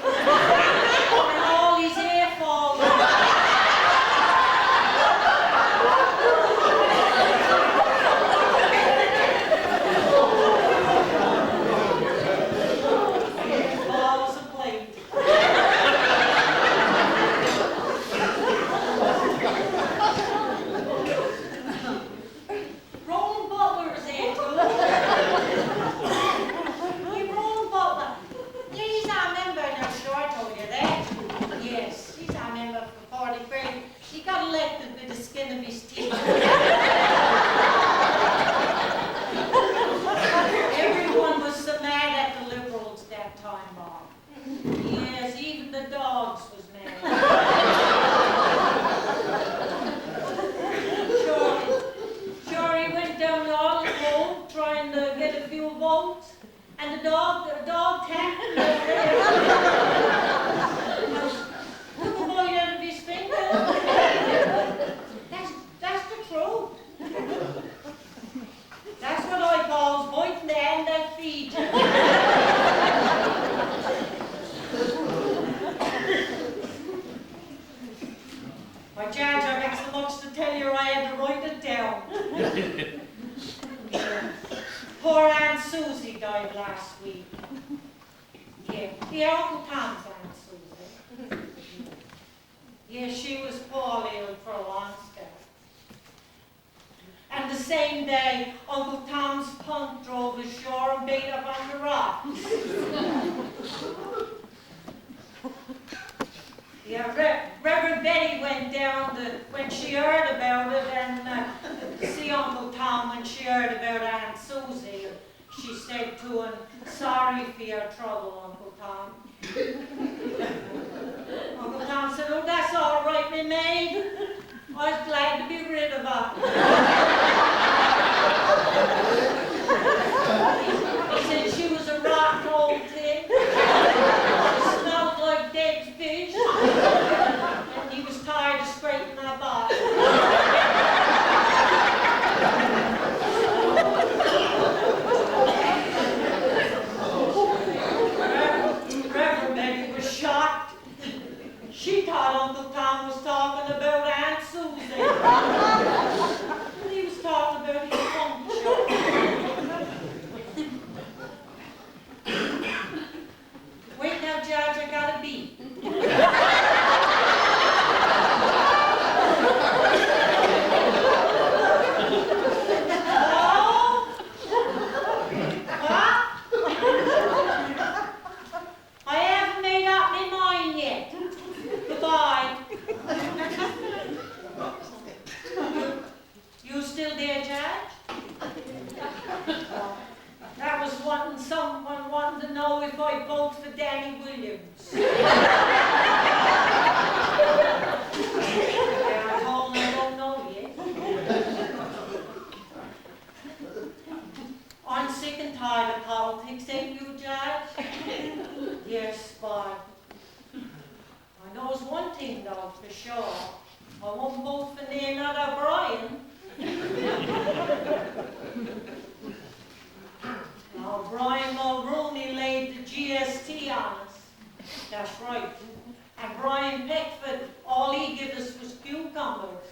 all his hair falls out. Balls of plate. Roland Butler was there too. Hey, Roland Butler. Yeah, he's our member now, sure I told you that. Yes, he's our member for 43. He got elected with the skin of his teeth. Everyone was so mad at the Liberals that time, Bob. Yes, even the dogs was mad. Sure, he went down the Olive Grove trying to get a few votes, and the dog tapped him over there. Took a bite out of his finger. That's the truth. That's what I call biting the hand that feeds you. My Judge, I got so much to tell you I had to write it down. Poor Aunt Susie died last week. Yeah, Uncle Tom's Aunt Susie. Yeah, she was poorly ill for a long spell. And the same day, Uncle Tom's punt drove ashore and beat up on the rocks. Yeah, Reverend Betty went down when she heard about it and see Uncle Tom when she heard about Aunt Susie. She said to him, "Sorry for your trouble, Uncle Tom." Uncle Tom said, "Oh, that's all right, me maid. I was glad to be rid of her." He said she was a rotten old thing. She smelled like dead fish. And he was tired of scraping her bottom. Reverend Betty was shocked. She thought Uncle Tom was talking about Aunt Susie. He was talking about his puncture. Wait now, Judge, I gotta beat. I haven't made up my mind yet. Goodbye. You still there, Judge? That was someone wanting to know if I vote for Danny Williams. Yeah, I told him I don't know yet. I'm sick and tired of politics, ain't you, Judge? Yes, but I knows one thing, though, for sure. I won't vote for Leonard O'Brien. Now, Brian Mulrooney laid the GST on us. That's right. And Brian Peckford, all he gave us was cucumbers.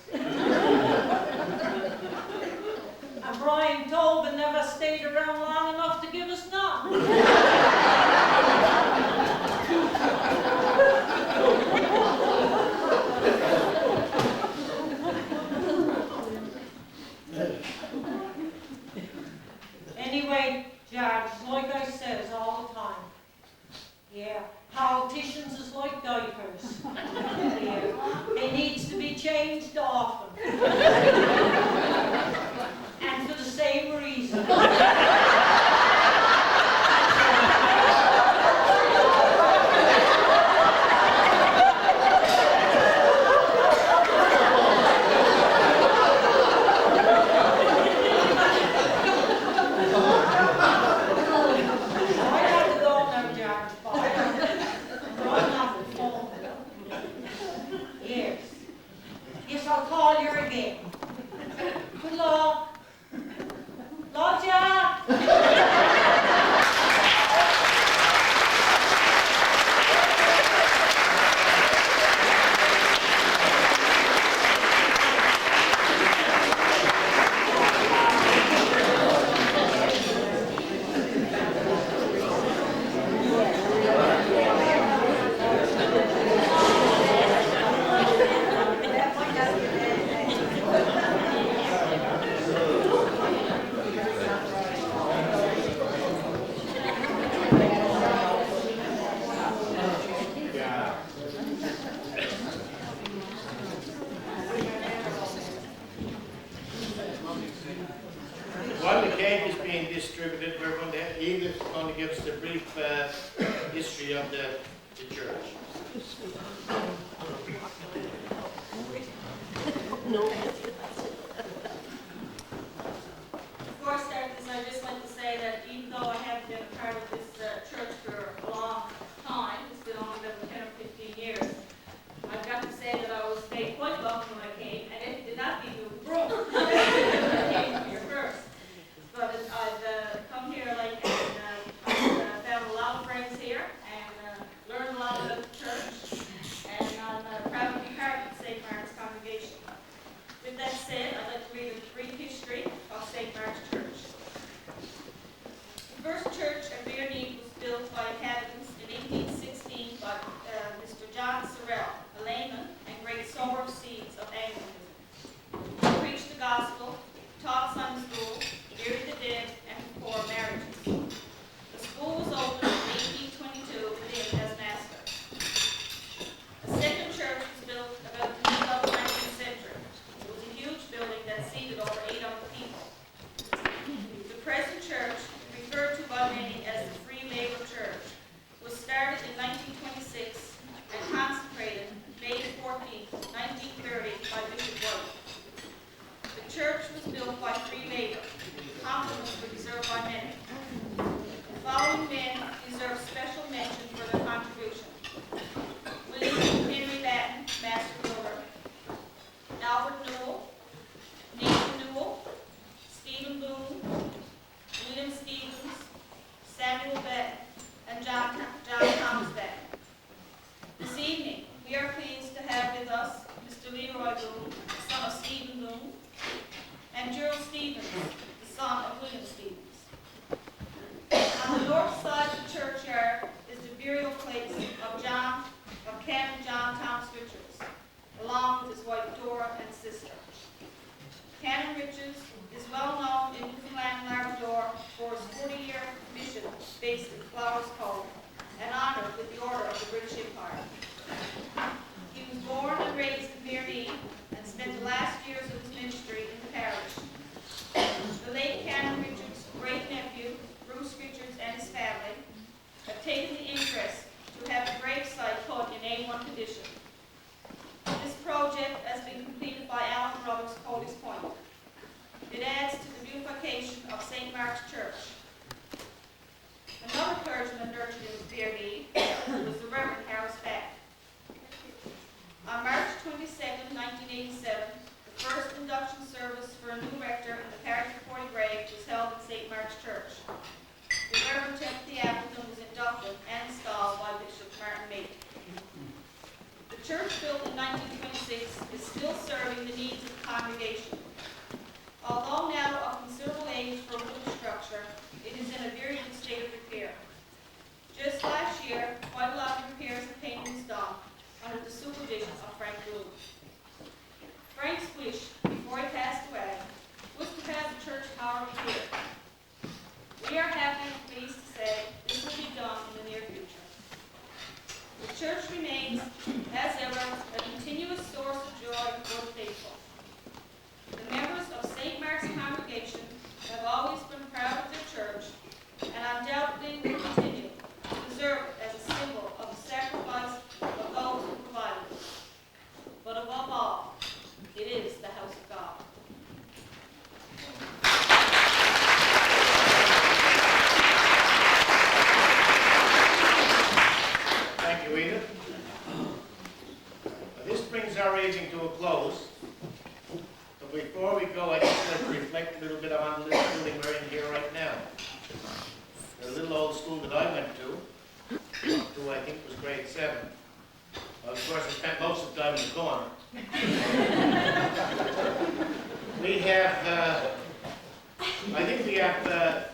And Brian Tobin never stayed around long enough to give us none. Anyway, Judge, like I says all the time, yeah, politicians is like diapers. Yeah, they needs to be changed often. And for the same reason. While the cake is being distributed, we're going to, Edith is going to give us a brief history of the church. Before I start this, I just want to say that even though I haven't been a part of this church for a long time, it's been only been 10 or 15 years, I've got to say that I was made quite welcome when I came, and it did not mean move broom. I came here first. But I've come here and I've found a lot of friends here and learned a lot about the church, and I'm proud to be part of the St. Mark's congregation. With that said, I'd like to read a brief history of St. Mark's Church. The first church at Bareneed was built by inhabitants in 1816 by Mr. John Sorrell, a layman and great sower of seeds of Anglicanism. He preached the gospel, taught Sunday school, buried the dead, and performed marriages. The school was opened in 1822 with him as master. A second church was built about the middle of the 19th century. It was a huge building that seated over 800 people. The present church, referred to by many as the Free Labor Church, was started in 1926 and consecrated May 14, 1930 by Bishop White. The church was built by free labor. Compliments were deserved by many. The following men deserve special mention for their contribution: William Henry Batten, Master Builder; Albert Newell; Nathan Newell; Stephen Boone; William Stevens; Samuel Batten; and John Thomas Batten. This evening, we are pleased to have with us Mr. Leroy Boone, the son of Stephen Boone, and Gerald Stevens, the son of William Stevens. On the north side of the churchyard is the burial place of Canon John Thomas Richards, along with his wife Dora and sister. Canon Richards is well known in Newfoundland and Labrador for his 40-year mission based in Flowers Cove and honored with the Order of the British Empire. He was born and raised in Bareneed and spent the last years of his ministry in the parish. The late Canon Richards' great-nephew, Bruce Richards, and his family have taken the interest to have the gravesite put in A1 condition. This project has been completed by Alan Roberts, Coley's Point. It adds to the beautification of St. Mark's Church. Another clergyman nurtured in Bareneed was the Reverend Harris Batten. On March 22, 1987, the first induction service for a new rector in the parish of Grave was held in St. Mark's Church. The Reverend Timothy Appleton was inducted and installed by Bishop Martin Mason. The church built in 1926 is still serving the needs of the congregation. Although now of considerable age for a wooden structure, it is in a very good state of repair. Just last year, quite a lot of repairs and painting was done under the supervision of Frank Bloom. Frank's wish, before he passed away, was to have the church tower repaired. We are happy and pleased to say this will be done in the near future. The church remains, as ever, a continuous source of joy for the faithful. The members of St. Mark's congregation have always been proud of their church and undoubtedly will continue to preserve it as a symbol of the sacrifice of those who provided it. But above all, it is the house of God. Thank you, Edith. This brings our evening to a close. But before we go, I just like to reflect a little bit on the little building we're in here right now. The little old school that I went to, who I think was grade 7. Of course, I spent most of the time in the corner. We have, I think we have,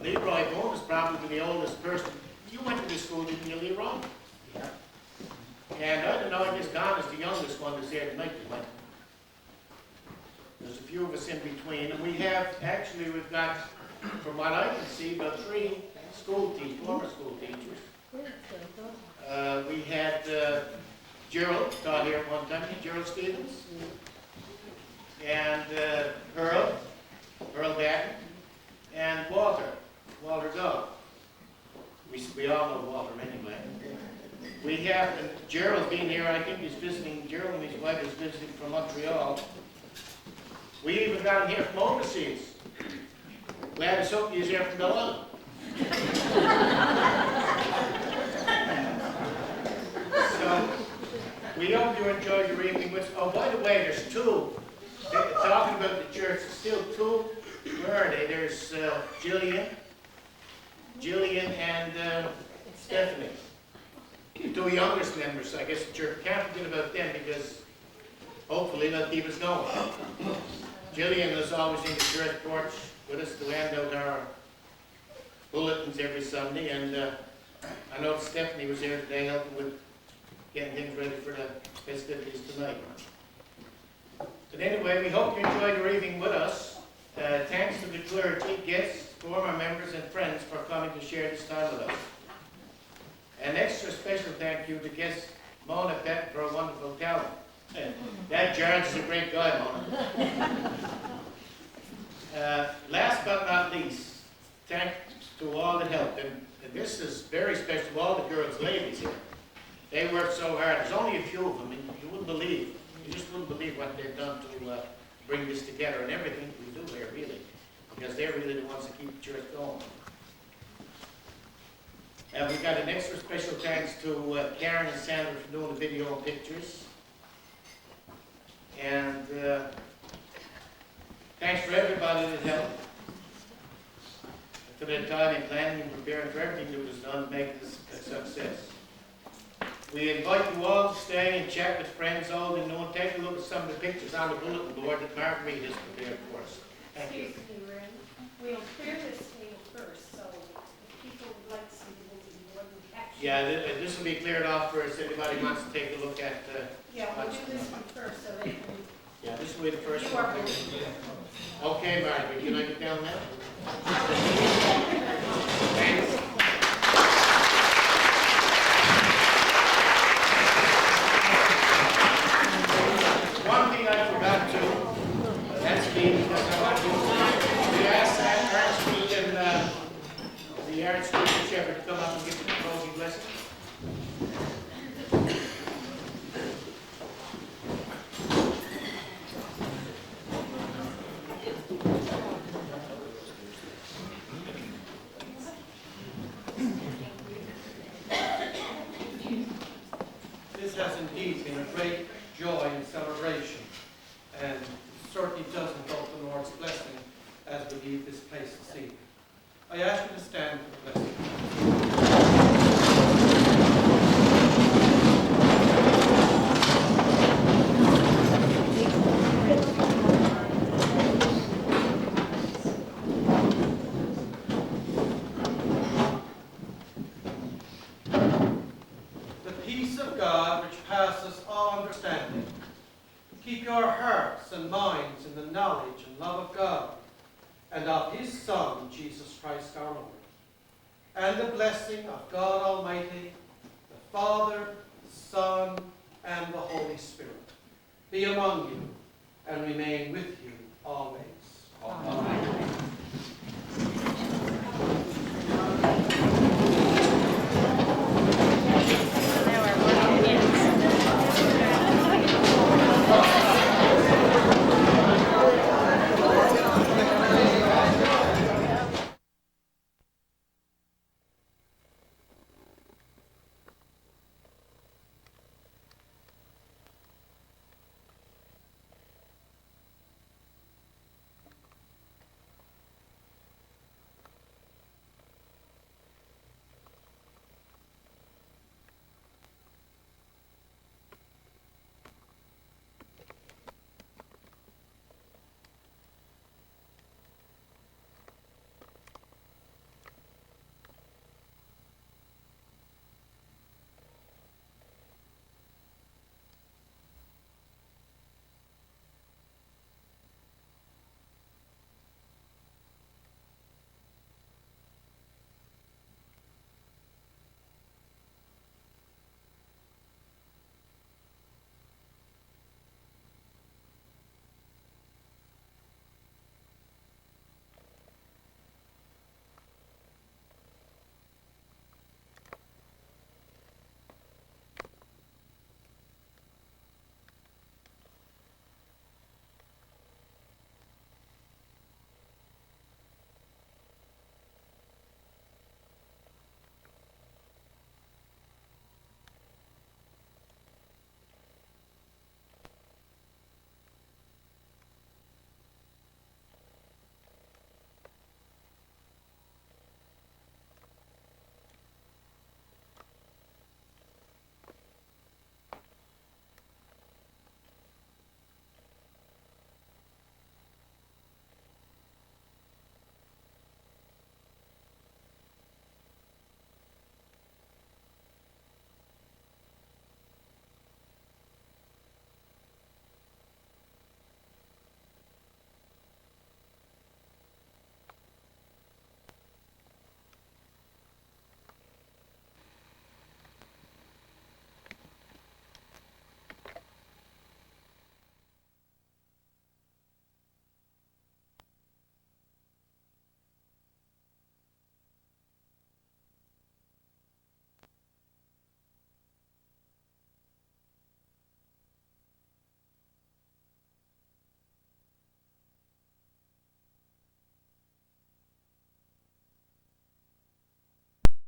Leroy Boone is probably the oldest person. You went to this school, didn't you, Leroy? Yeah. And I don't know, I guess Don is the youngest one that's here tonight, didn't There's a few of us in between, and we have, actually, we've got, from what I can see, about 3 former school teachers. We had Gerald taught here at one time, Gerald Stevens, and Earl, down here from overseas. Glad to hope you're here from Milan. So, we hope you enjoyed your evening with. Oh, by the way, there's two. Talking about the church, still two. Where are they? There's Jillian and Stephanie. The two youngest members, I guess the church. Can't forget about them because hopefully they'll keep us going. Jillian is always in the church porch with us to hand out our bulletins every Sunday, and I know Stephanie was there today helping with getting things ready for the festivities tonight. But anyway, we hope you enjoyed your evening with us. Thanks to the clergy, guests, former members, and friends for coming to share this time with us. An extra special thank you to guest Mona Pett for a wonderful talent. That Jarns is a great guy, Mona. Last but not least, thanks to all that helped. And this is very special to all the girls, ladies here. They worked so hard. There's only a few of them, and you wouldn't believe. You just wouldn't believe what they've done to bring this together and everything we do here, really. Because they're really the ones that keep the church going. We've got an extra special thanks to Karen and Sandra for doing the video and pictures. And thanks for everybody that helped. For their time in planning and preparing for everything that was done to make this a success. We invite you all to stay and chat with friends, old and new, and take a look at some of the pictures on the bulletin board that Marguerite has prepared for us. Thank you. Excuse me, Ren. We'll clear this table first, so if people would like to see the bulletin board, we actually... Yeah, this will be cleared off first. Anybody wants to take a look at... yeah, we'll do this one first, so they can... Yeah, this will be the first You one. are ready. Okay, Margaret, can I get down now? Thanks. One thing I forgot to, that's me, because I want to, we asked that the Archdeacon Shepherd to come up and give the closing blessing. This has indeed been a great joy and celebration, and certainly doesn't hold the Lord's blessing as we leave this place this evening. I ask you to stand for the blessing. The peace of God, which passes all understanding, keep your hearts and minds in the knowledge and love of God and of His Son, Jesus Christ our Lord. And the blessing of God Almighty, the Father, the Son, and the Holy Spirit be among you and remain with you always.